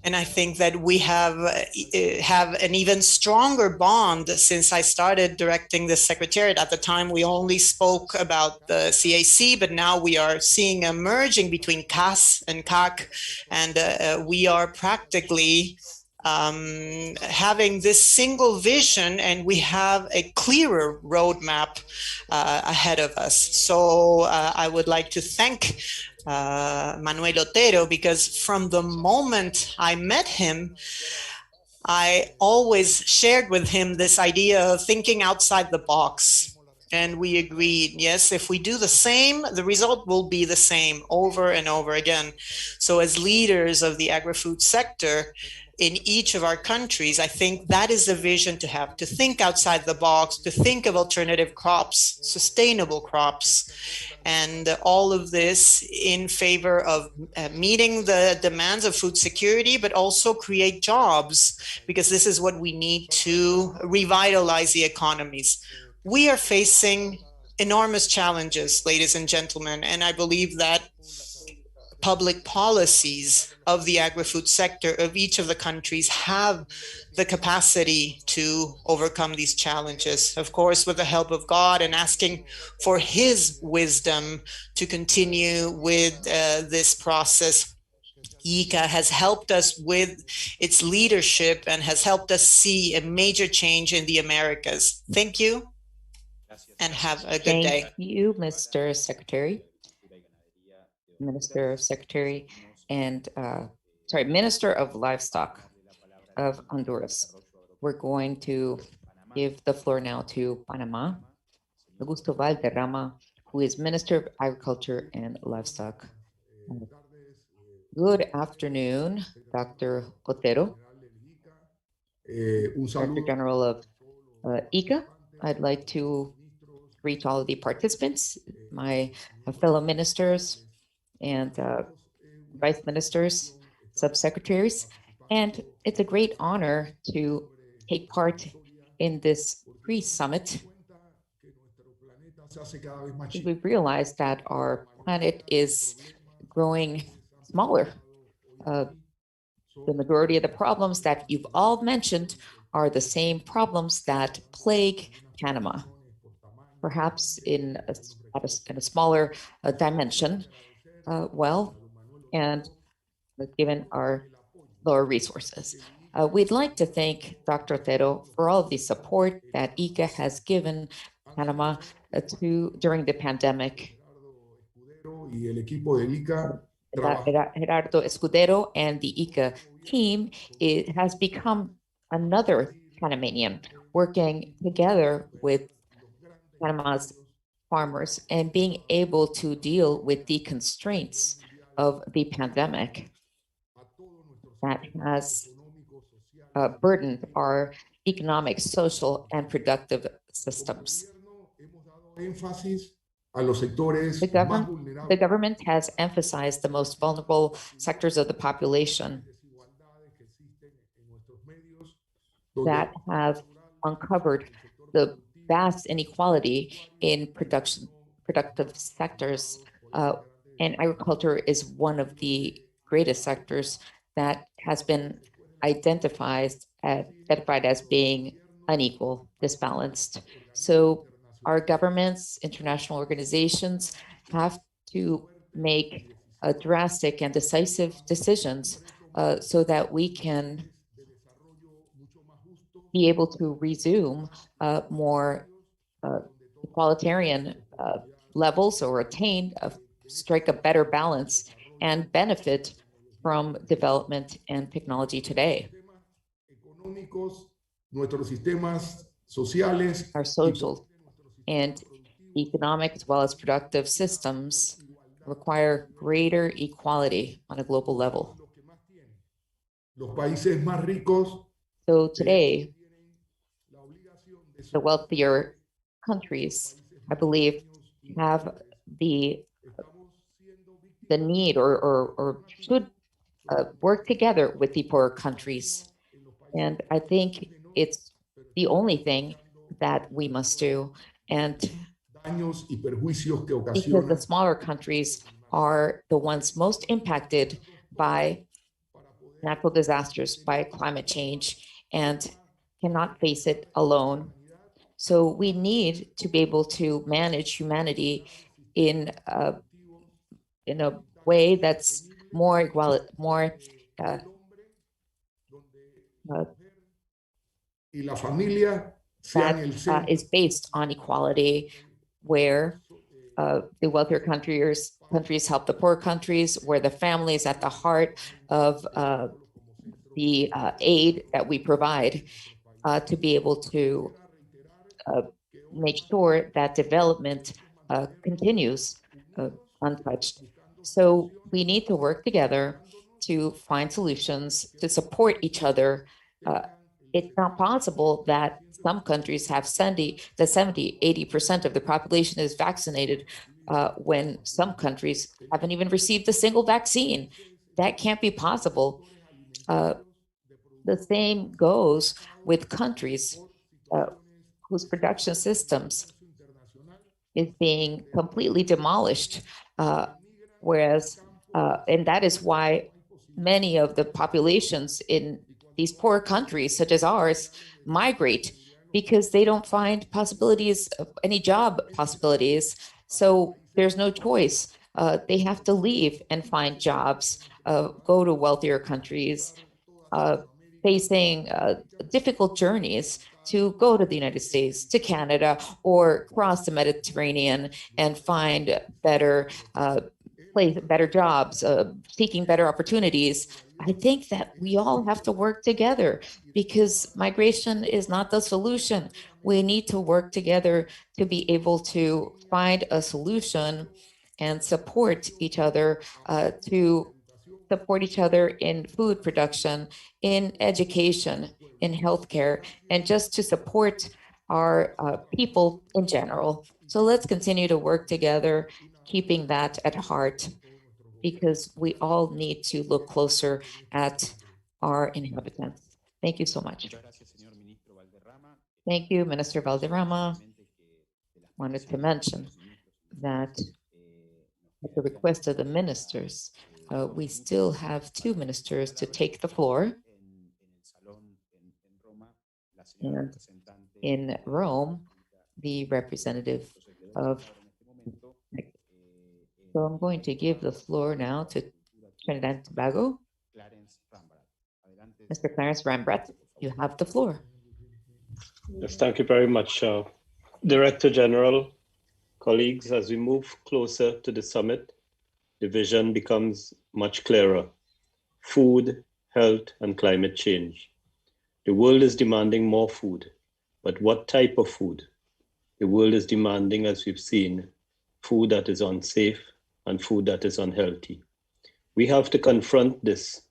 Speaker 5: And I think that we have an even stronger bond since I started directing the Secretariat. At the time, we only spoke about the CAC, but now we are seeing a merging between CAS and CAC, and we are practically having this single vision, and we have a clearer roadmap ahead of us. So I would like to thank Manuel Otero, because from the moment I met him, I always shared with him this idea of thinking outside the box. And we agreed, yes, if we do the same, the result will be the same over and over again. So as leaders of the agri-food sector in each of our countries, I think that is the vision to have, to think outside the box, to think of alternative crops, sustainable crops, and all of this in favor of meeting the demands of food security, but also create jobs, because this is what we need to revitalize the economies. We are facing enormous challenges, ladies and gentlemen, and I believe that public policies of the agri-food sector of each of the countries have the capacity to overcome these challenges, of course, with the help of God and asking for His wisdom to continue with this process. IICA has helped us with its leadership and has helped us see a major change in the Americas. Thank you, and have a good day.
Speaker 2: Thank you, Mr. Secretary, Minister of Secretary, and Minister of Livestock of Honduras. We're going to give the floor now to Panama, Augusto Valderrama, who is Minister of Agriculture and Livestock. Good afternoon, Dr. Otero, Director General of IICA. I'd like to greet all of the participants, my fellow ministers and vice ministers, subsecretaries, and it's a great honor to take part in this pre-summit. We've realized that our planet is growing smaller. The majority of the problems that you've all mentioned are the same problems that plague Panama, perhaps in a smaller dimension, and given our lower resources. We'd like to thank Dr. Otero for all of the support that IICA has given Panama during the pandemic. Gerardo Escudero and the IICA team, it has become another Panamanian, working together with Panama's farmers and being able to deal with the constraints of the pandemic that has burdened our economic, social, and productive systems. The government has emphasized the most vulnerable sectors of the population that have uncovered the vast inequality in productive sectors, and agriculture is one of the greatest sectors that has been identified as being unequal, disbalanced. So our governments, international organizations have to make drastic and decisive decisions so that we can be able to resume more equalitarian levels, or attain strike a better balance and benefit from development and technology today.
Speaker 9: Económicos, nuestros sistemas sociales,
Speaker 2: Our social and economic as well as productive systems require greater equality on a global level.
Speaker 9: los países más ricos
Speaker 2: So today, the wealthier countries, I believe, have the need or should work together with the poorer countries. And I think it's the only thing that we must do. And
Speaker 9: daños y perjuicios que
Speaker 2: because the
Speaker 9: ocasionan
Speaker 2: smaller countries are the ones most impacted by natural disasters, by climate change, and cannot face it alone. So we need to be able to manage humanity in a way that's more uh,
Speaker 9: y la familia sean el
Speaker 2: that
Speaker 9: centro.
Speaker 2: is based on equality, where the wealthier countries help the poor countries, where the family is at the heart of the aid that we provide to be able to make sure that development continues untouched. So we need to work together to find solutions to support each other. It's not possible that some countries have 70, 80% of the population is vaccinated when some countries haven't even received a single vaccine. That can't be possible. The same goes with countries whose production systems is being completely demolished, whereas, and that is why many of the populations in these poor countries, such as ours, migrate because they don't find possibilities of any job possibilities. So there's no choice. They have to leave and find jobs, go to wealthier countries, facing difficult journeys to go to the United States, to Canada, or cross the Mediterranean and find better better jobs, seeking better opportunities. I think that we all have to work together because migration is not the solution. We need to work together to be able to find a solution and support each other in food production, in education, in healthcare, and just to support our people in general. So let's continue to work together, keeping that at heart, because we all need to look closer at our inhabitants. Thank you so much. Thank you, Minister Valderrama. Wanted to mention that at the request of the ministers, we still have two ministers to take the floor. And in Rome, the representative of. So I'm going to give the floor now to Trinidad and Tobago. Mr. Clarence Rambrat, you have the floor.
Speaker 10: Yes, thank you very much, Director General, colleagues. As we move closer to the summit, the vision becomes much clearer. Food, health, and climate change. The world is demanding more food, but what type of food? The world is demanding, as we've seen, food that is unsafe and food that is unhealthy. We have to confront this,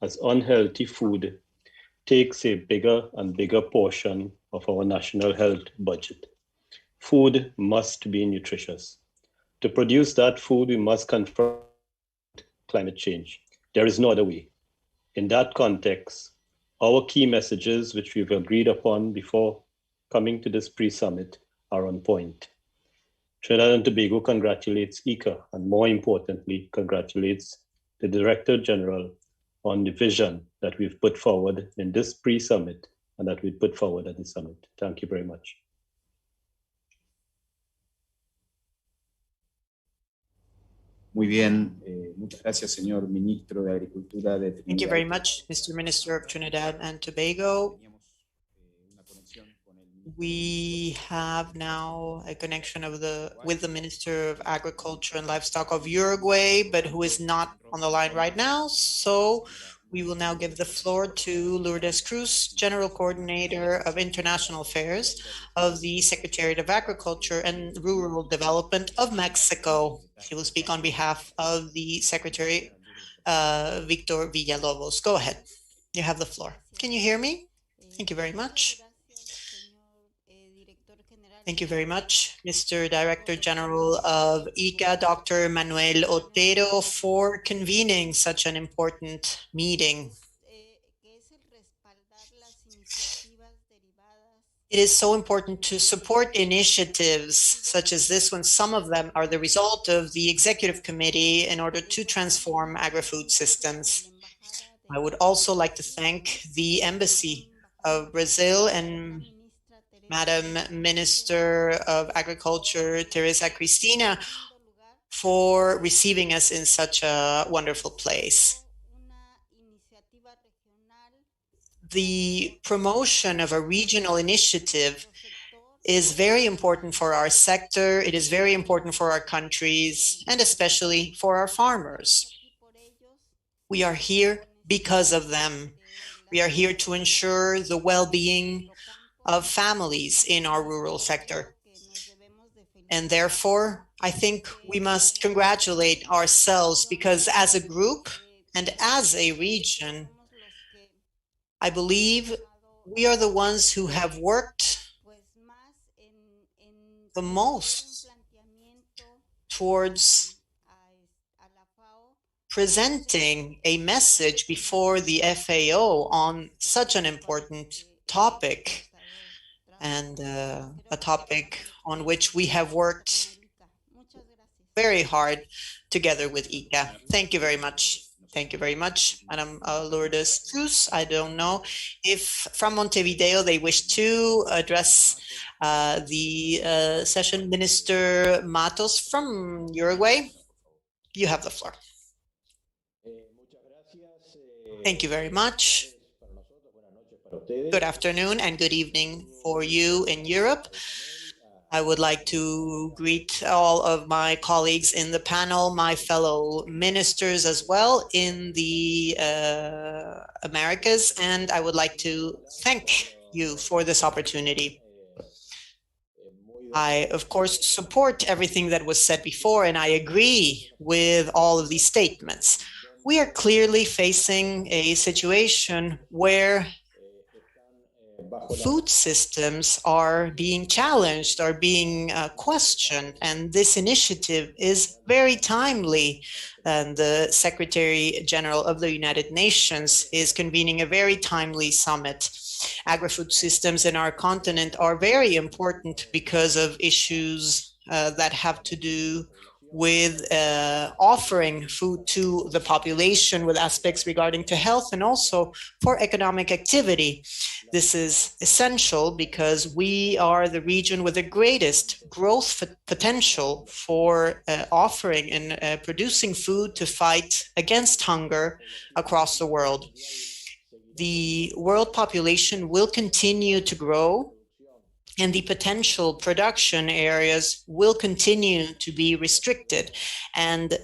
Speaker 10: as unhealthy food takes a bigger and bigger portion of our national health budget. Food must be nutritious. To produce that food, we must confront climate change. There is no other way. In that context, our key messages, which we've agreed upon before coming to this pre-summit, are on point. Trinidad and Tobago congratulates ICA, and more importantly, congratulates the Director General on the vision that we've put forward in this pre-summit and that we put forward at the summit. Thank you very much.
Speaker 1: Muy bien, muchas gracias, señor Ministro de Agricultura de Trinidad.
Speaker 5: Thank you very much, Mr. Minister of Trinidad and Tobago. We have now a connection with the Minister of Agriculture and Livestock of Uruguay, but who is not on the line right now. So we will now give the floor to Lourdes Cruz, General Coordinator of International Affairs of the Secretariat of Agriculture and Rural Development of Mexico. She will speak on behalf of the Secretary, Victor Villalobos. Go ahead. You have the floor. Can you hear me? Thank you very much. Thank you very much, Mr. Director General of ICA, Dr. Manuel Otero, for convening such an important meeting. It is so important to support initiatives such as this when some of them are the result of the Executive Committee in order to transform agri-food systems. I would also like to thank the Embassy of Brazil and Madam Minister of Agriculture, Teresa Cristina, for receiving us in such a wonderful place. The promotion of a regional initiative is very important for our sector. It is very important for our countries and especially for our farmers. We are here because of them. We are here to ensure the well-being of families in our rural sector. And therefore, I think we must congratulate ourselves because as a group and as a region, I believe we are the ones who have worked the most towards presenting a message before the FAO on such an important topic, and a topic on which we have worked very hard together with ICA. Thank you very much. Thank you very much, Madam Lourdes Cruz. I don't know if from Montevideo they wish to address the session. Minister Matos from Uruguay, you have the floor. Thank you very much. Good afternoon and good evening for you in Europe. I would like to greet all of my colleagues in the panel, my fellow ministers as well in the Americas, and I would like to thank you for this opportunity. I, of course, support everything that was said before, and I agree with all of these statements. We are clearly facing a situation where food systems are being challenged, are being questioned, and this initiative is very timely. And the Secretary General of the United Nations is convening a very timely summit. Agri-food systems in our continent are very important because of issues that have to do with offering food to the population, with aspects regarding to health and also for economic activity. This is essential because we are the region with the greatest growth potential for offering and producing food to fight against hunger across the world. The world population will continue to grow, and the potential production areas will continue to be restricted. And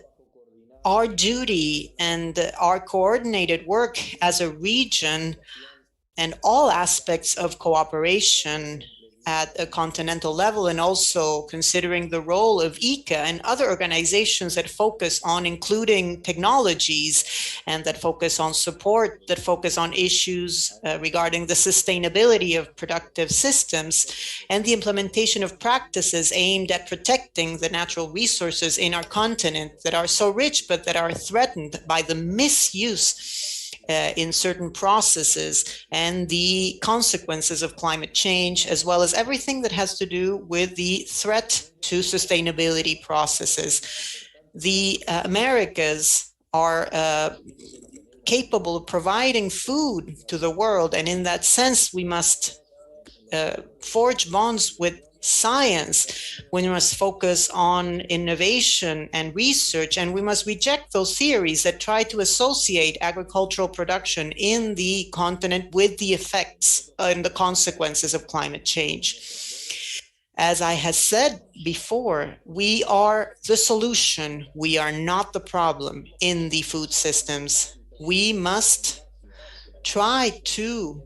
Speaker 5: our duty and our coordinated work as a region and all aspects of cooperation at a continental level, and also considering the role of ICA and other organizations that focus on including technologies and that focus on support, that focus on issues regarding the sustainability of productive systems and the implementation of practices aimed at protecting the natural resources in our continent that are so rich but that are threatened by the misuse in certain processes and the consequences of climate change, as well as everything that has to do with the threat to sustainability processes. The Americas are capable of providing food to the world, and in that sense, we must forge bonds with science. We must focus on innovation and research, and we must reject those theories that try to associate agricultural production in the continent with the effects and the consequences of climate change. As I have said before, we are the solution. We are not the problem in the food systems. We must try to,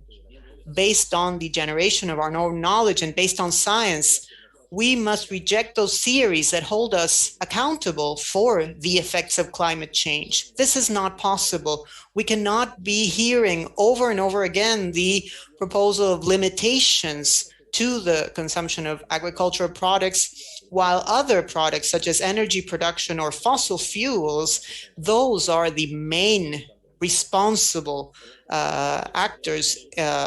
Speaker 5: based on the generation of our own knowledge and based on science, we must reject those theories that hold us accountable for the effects of climate change. This is not possible. We cannot be hearing over and over again the proposal of limitations to the consumption of agricultural products, while other products such as energy production or fossil fuels, those are the main responsible actors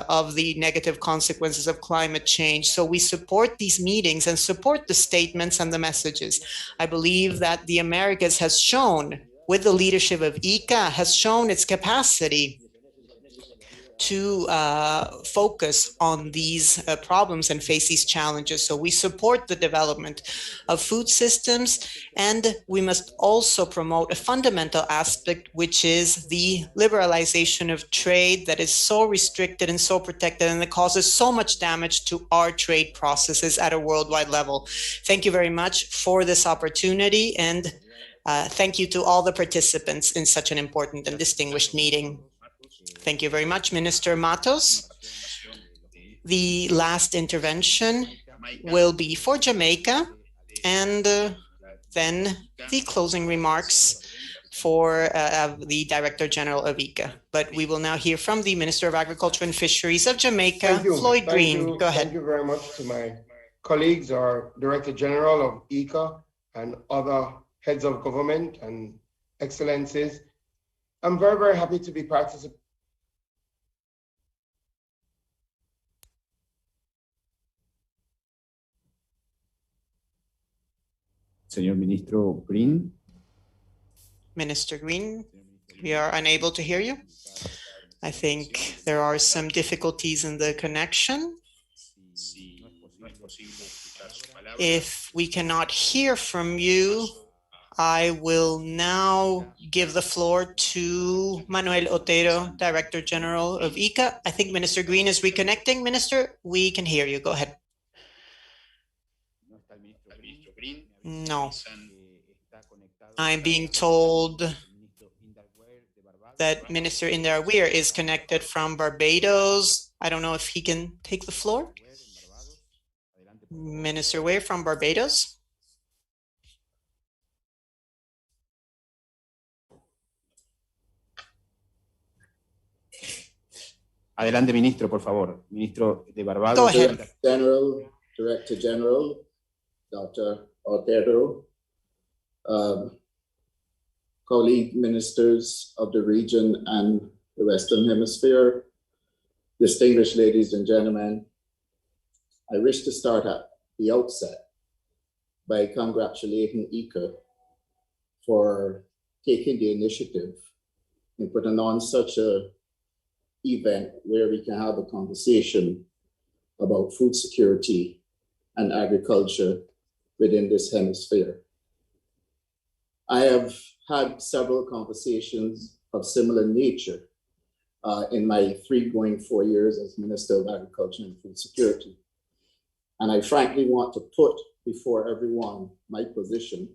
Speaker 5: of the negative consequences of climate change. So we support these meetings and support the statements and the messages. I believe that the Americas has shown, with the leadership of ICA, has shown its capacity to focus on these problems and face these challenges. So we support the development of food systems, and we must also promote a fundamental aspect, which is the liberalization of trade that is so restricted and so protected, and that causes so much damage to our trade processes at a worldwide level. Thank you very much for this opportunity, and thank you to all the participants in such an important and distinguished meeting. Thank you very much, Minister Matos. The last intervention will be for Jamaica, and then the closing remarks for the Director General of ICA. But we will now hear from the Minister of Agriculture and Fisheries of Jamaica, Floyd Green. Go ahead.
Speaker 11: Thank you very much to my colleagues, our Director General of ICA and other heads of government and excellencies. I'm very, very happy to be participating.
Speaker 1: Señor Ministro Green.
Speaker 5: Minister Green, we are unable to hear you. I think there are some difficulties in the connection. If we cannot hear from you, I will now give the floor to Manuel Otero, Director General of ICA. I think Minister Green is reconnecting. Minister, we can hear you. Go ahead. No. I'm being told that Minister Indarweer is connected from Barbados. I don't know if he can take the floor. Minister Weir from Barbados.
Speaker 1: Adelante, ministro, por favor. Ministro de Barbados.
Speaker 5: Go ahead.
Speaker 12: Director General, Dr. Otero, colleague ministers of the region and the Western Hemisphere, distinguished ladies and gentlemen, I wish to start at the outset by congratulating ICA for taking the initiative in putting on such a event where we can have a conversation about food security and agriculture within this hemisphere. I have had several conversations of similar nature in my 4 years as Minister of Agriculture and Food Security. And I frankly want to put before everyone my position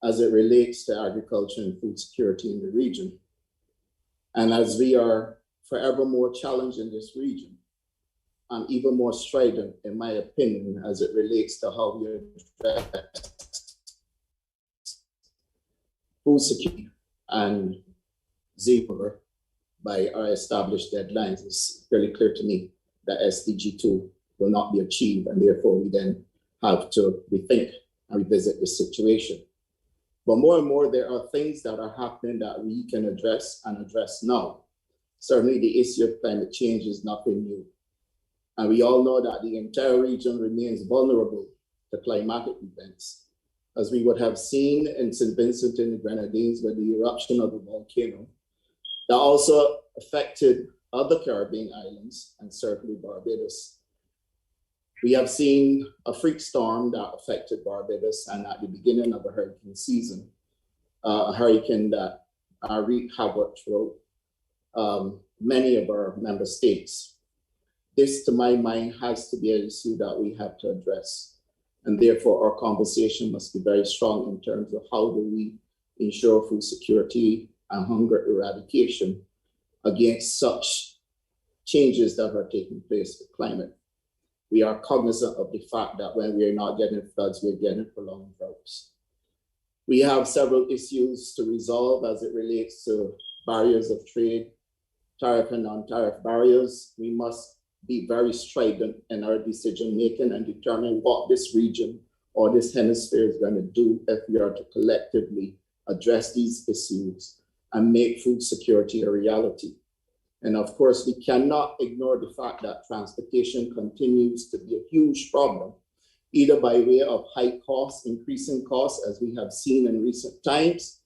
Speaker 12: as it relates to agriculture and food security in the region. And as we are forever more challenged in this region, and even more strident, in my opinion, as it relates to how we address food security and zero by our established deadlines. It's fairly clear to me that SDG 2 will not be achieved, and therefore we then have to rethink and revisit this situation. But more and more, there are things that are happening that we can address and address now. Certainly the issue of climate change is nothing new. And we all know that the entire region remains vulnerable to climatic events, as we would have seen in St. Vincent and the Grenadines with the eruption of the volcano, that also affected other Caribbean islands and certainly Barbados. We have seen a freak storm that affected Barbados, and at the beginning of the hurricane season, a hurricane that wreaked havoc throughout many of our member states. This, to my mind, has to be an issue that we have to address. And therefore, our conversation must be very strong in terms of how do we ensure food security and hunger eradication against such changes that are taking place with climate. We are cognizant of the fact that when we are not getting floods, we're getting prolonged droughts. We have several issues to resolve as it relates to barriers of trade, tariff and non-tariff barriers. We must be very strident in our decision making and determine what this region or this hemisphere is going to do if we are to collectively address these issues and make food security a reality. And of course, we cannot ignore the fact that transportation continues to be a huge problem, either by way of high costs, increasing costs, as we have seen in recent times,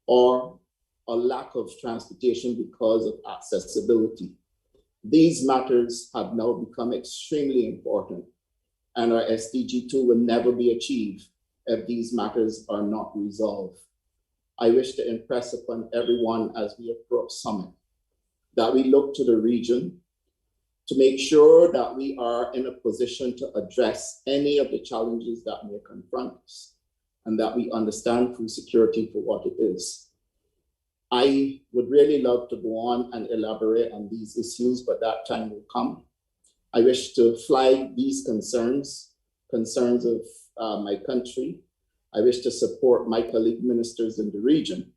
Speaker 12: or a lack of transportation because of accessibility. These matters have now become extremely important, and our SDG 2 will never be achieved if these matters are not resolved. I wish to impress upon everyone as we approach summit that we look to the region to make sure that we are in a position to address any of the challenges that may confront us, and that we understand food security for what it is. I would really love to go on and elaborate on these issues, but that time will come. I wish to flag these concerns of my country. I wish to support my colleague ministers in the region.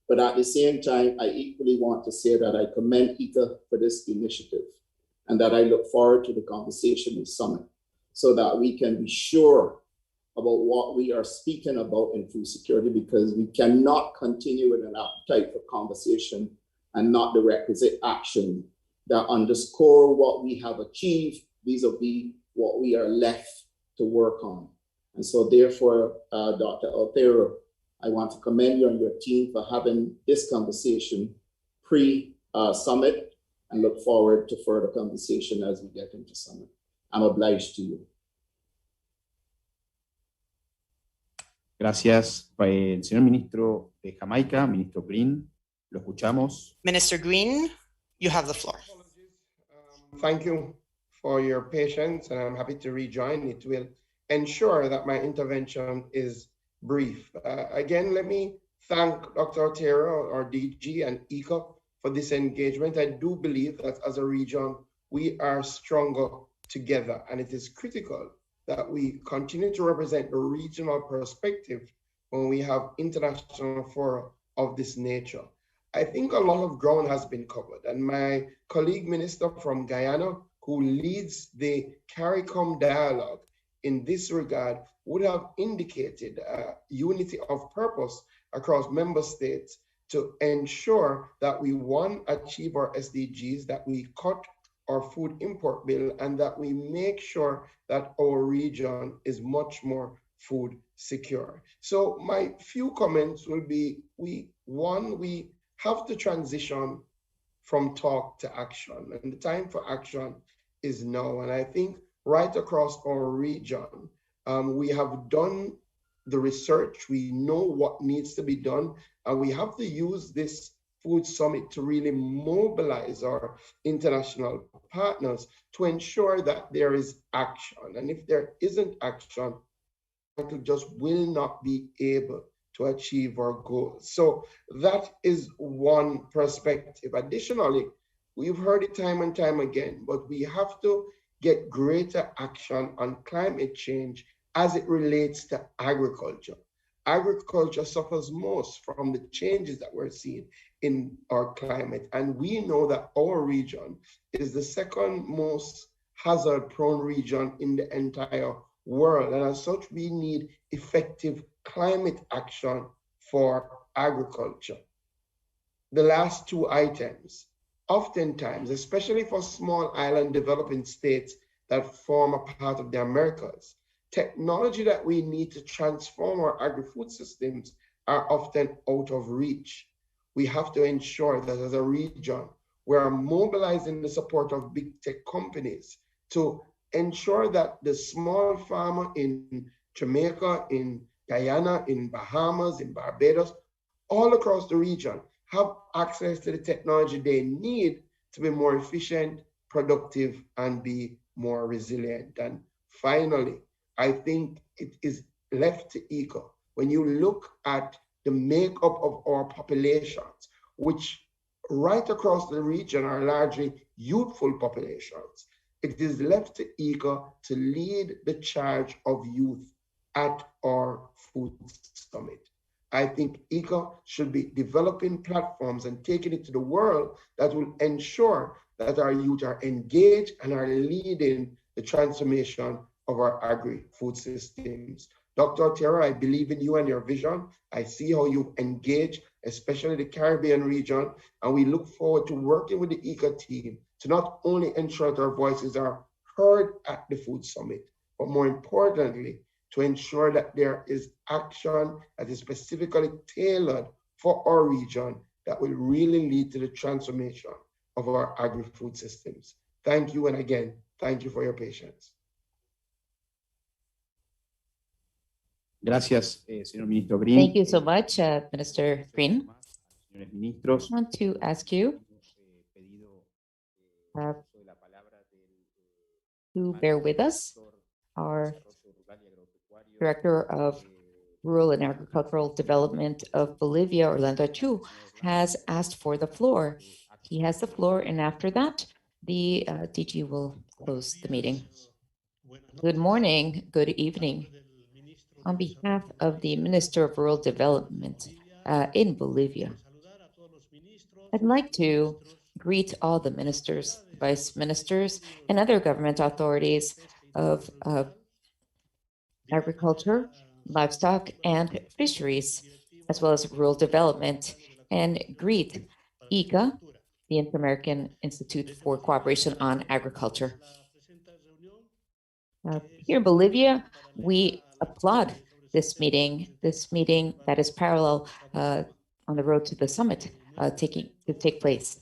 Speaker 12: But at the same time, I equally want to say that I commend ICA for this initiative, and that I look forward to the conversation in summit so that we can be sure about what we are speaking about in food security, because we cannot continue with an appetite for conversation and not the requisite action that underscore what we have achieved vis-a-vis what we are left to work on. And so therefore, Dr. Otero, I want to commend you and your team for having this conversation pre-summit, and look forward to further conversation as we get into summit. I'm obliged to you.
Speaker 1: Gracias. El señor ministro de Jamaica, ministro Green, lo escuchamos.
Speaker 5: Minister Green, you have the floor.
Speaker 11: Thank you for your patience, and I'm happy to rejoin. It will ensure that my intervention is brief. Again, let me thank Dr. Otero, our DG, and ICA for this engagement. I do believe that as a region, we are stronger together, and it is critical that we continue to represent the regional perspective when we have international fora of this nature. I think a lot of ground has been covered, and my colleague minister from Guyana, who leads the CARICOM dialogue in this regard, would have indicated unity of purpose across member states to ensure that we, one, achieve our SDGs, that we cut our food import bill, and that we make sure that our region is much more food secure. So my few comments will be, we have to transition from talk to action, and the time for action is now. And I think right across our region, we have done the research, we know what needs to be done, and we have to use this Food Summit to really mobilize our international partners to ensure that there is action. And if there isn't action, we just will not be able to achieve our goals. So that is one perspective. Additionally, we've heard it time and time again, but we have to get greater action on climate change as it relates to agriculture. Agriculture suffers most from the changes that we're seeing in our climate. And we know that our region is the second most hazard-prone region in the entire world. And as such, we need effective climate action for agriculture. The last two items, oftentimes, especially for small island developing states that form a part of the Americas, technology that we need to transform our agri-food systems are often out of reach. We have to ensure that as a region, we are mobilizing the support of big tech companies to ensure that the small farmer in Jamaica, in Guyana, in Bahamas, in Barbados, all across the region have access to the technology they need to be more efficient, productive, and be more resilient. And finally, I think it is left to ECO. When you look at the makeup of our populations, which right across the region are largely youthful populations, it is left to ECO to lead the charge of youth at our food summit. I think ECO should be developing platforms and taking it to the world that will ensure that our youth are engaged and are leading the transformation of our agri-food systems. Dr. Otero, I believe in you and your vision. I see how you engage, especially the Caribbean region, and we look forward to working with the ECO team to not only ensure that our voices are heard at the food summit, but more importantly, to ensure that there is action that is specifically tailored for our region that will really lead to the transformation of our agri-food systems. Thank you, and again, thank you for your patience.
Speaker 1: Gracias, señor ministro Green.
Speaker 2: Thank you so much, Minister Green.
Speaker 1: Señores ministros,
Speaker 2: I want to ask you to bear with us. Our Director of Rural and Agricultural Development of Bolivia, Orlando Chu, has asked for the floor. He has the floor, and after that, the DG will close the meeting. Good morning, good evening. On behalf of the Minister of Rural Development in Bolivia, I'd like to greet all the ministers, vice ministers, and other government authorities of agriculture, livestock, and fisheries, as well as rural development, and greet ICA, the Inter-American Institute for Cooperation on Agriculture. Here in Bolivia, we applaud this meeting that is parallel on the road to the summit take place.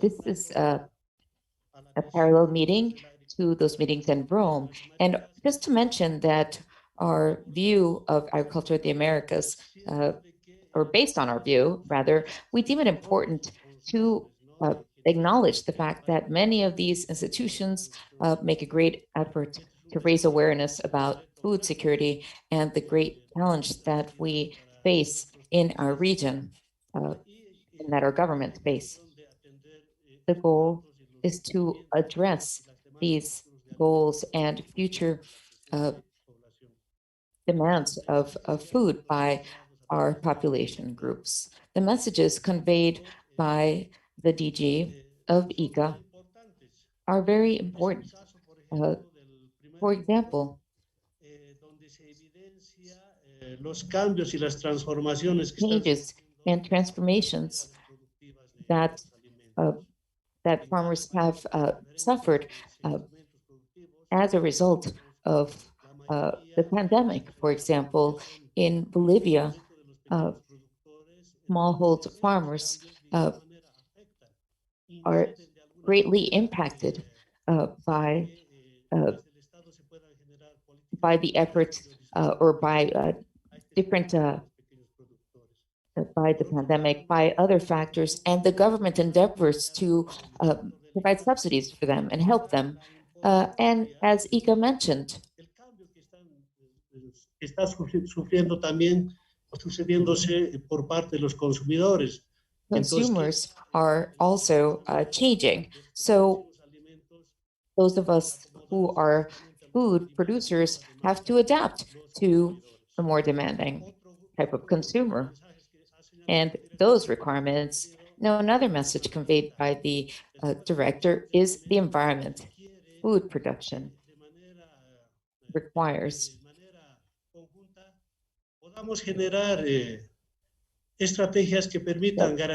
Speaker 2: This is a parallel meeting to those meetings in Rome. And just to mention that our view of agriculture in the Americas, or based on our view, rather, we deem it important to acknowledge the fact that many of these institutions make a great effort to raise awareness about food security and the great challenge that we face in our region and that our government face. The goal is to address these goals and future demands of food by our population groups. The messages conveyed by the DG of ICA are very important. For example, changes and transformations that that farmers have suffered as a result of the pandemic. For example, in Bolivia, smallhold farmers are greatly impacted by the efforts or by different by the pandemic, by other factors, and the government endeavors to provide subsidies for them and help them. And as Ika mentioned,
Speaker 13: está sufriendo también sucediéndose por parte de los consumidores.
Speaker 2: Consumers are also changing. So those of us who are food producers have to adapt to a more demanding type of consumer and those requirements. Now, another message conveyed by the director is the environment. Food production requires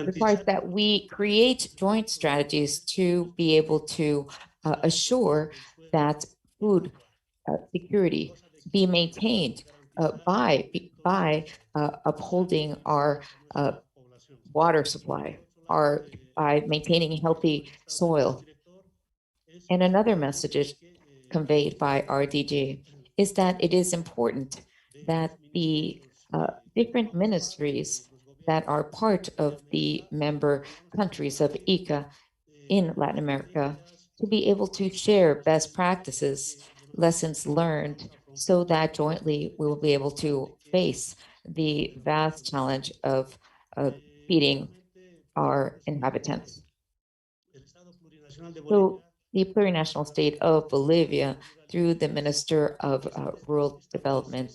Speaker 2: requires that we create joint strategies to be able to assure that food security be maintained by upholding our water supply, by maintaining healthy soil. And another message conveyed by our DG is that it is important that the different ministries that are part of the member countries of ICA in Latin America to be able to share best practices, lessons learned, so that jointly we will be able to face the vast challenge of feeding our inhabitants. So the plurinational state of Bolivia, through the Minister of Rural Development,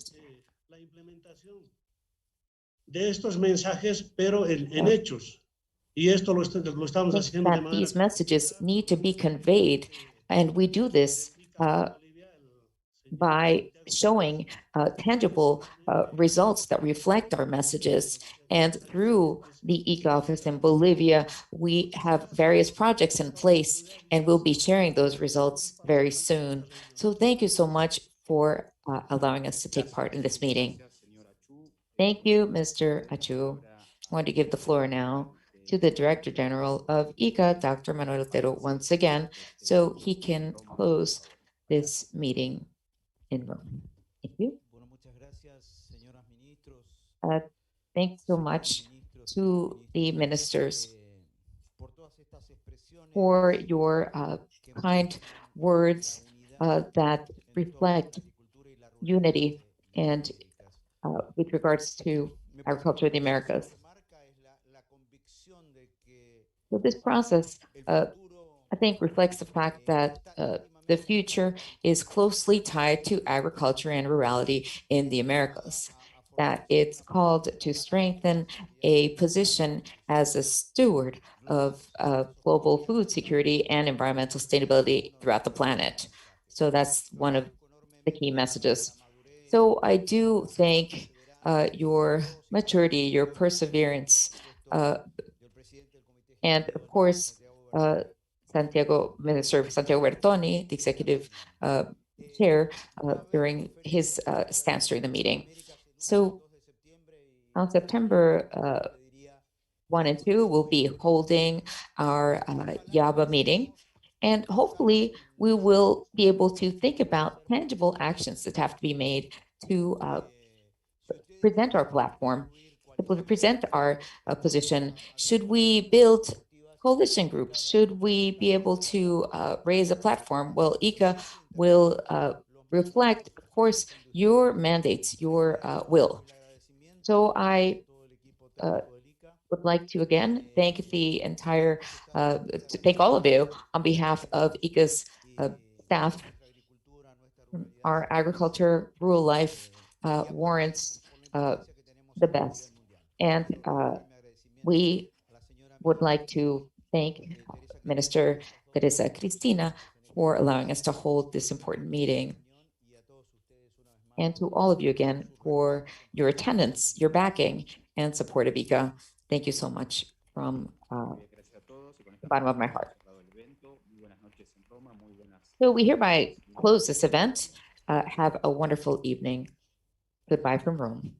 Speaker 13: de estos mensajes, pero en hechos. Y esto lo estamos haciendo de
Speaker 2: that
Speaker 13: manera.
Speaker 2: these messages need to be conveyed, and we do this by showing tangible results that reflect our messages. And through the ECA office in Bolivia, we have various projects in place, and we'll be sharing those results very soon. So thank you so much for allowing us to take part in this meeting. Thank you, Mr. Achu. I want to give the floor now to the Director General of ICA, Dr. Manuel Otero, once again, so he can close this meeting in Rome. Thank you. Thanks so much to the ministers for your kind words that reflect unity and with regards to agriculture in the Americas. So this process, I think, reflects the fact that the future is closely tied to agriculture and rurality in the Americas, that it's called to strengthen a position as a steward of global food security and environmental sustainability throughout the planet. So that's one of the key messages. So I do thank your maturity, your perseverance, and of course, Minister Santiago Bertoni, the executive chair, during his stance during the meeting. So on September 1 and 2, we'll be holding our YABA meeting. And hopefully we will be able to think about tangible actions that have to be made to present our platform, to present our position. Should we build coalition groups? Should we be able to raise a platform? Well, ICA will reflect, of course, your mandates, your will. So I would like to again thank the entire, thank all of you on behalf of ICA's staff. Our agriculture, rural life warrants the best. And we would like to thank Minister Teresa Cristina for allowing us to hold this important meeting. And to all of you again for your attendance, your backing, and support of ICA. Thank you so much from the bottom of my heart. So we hereby close this event. Have a wonderful evening. Goodbye from Rome.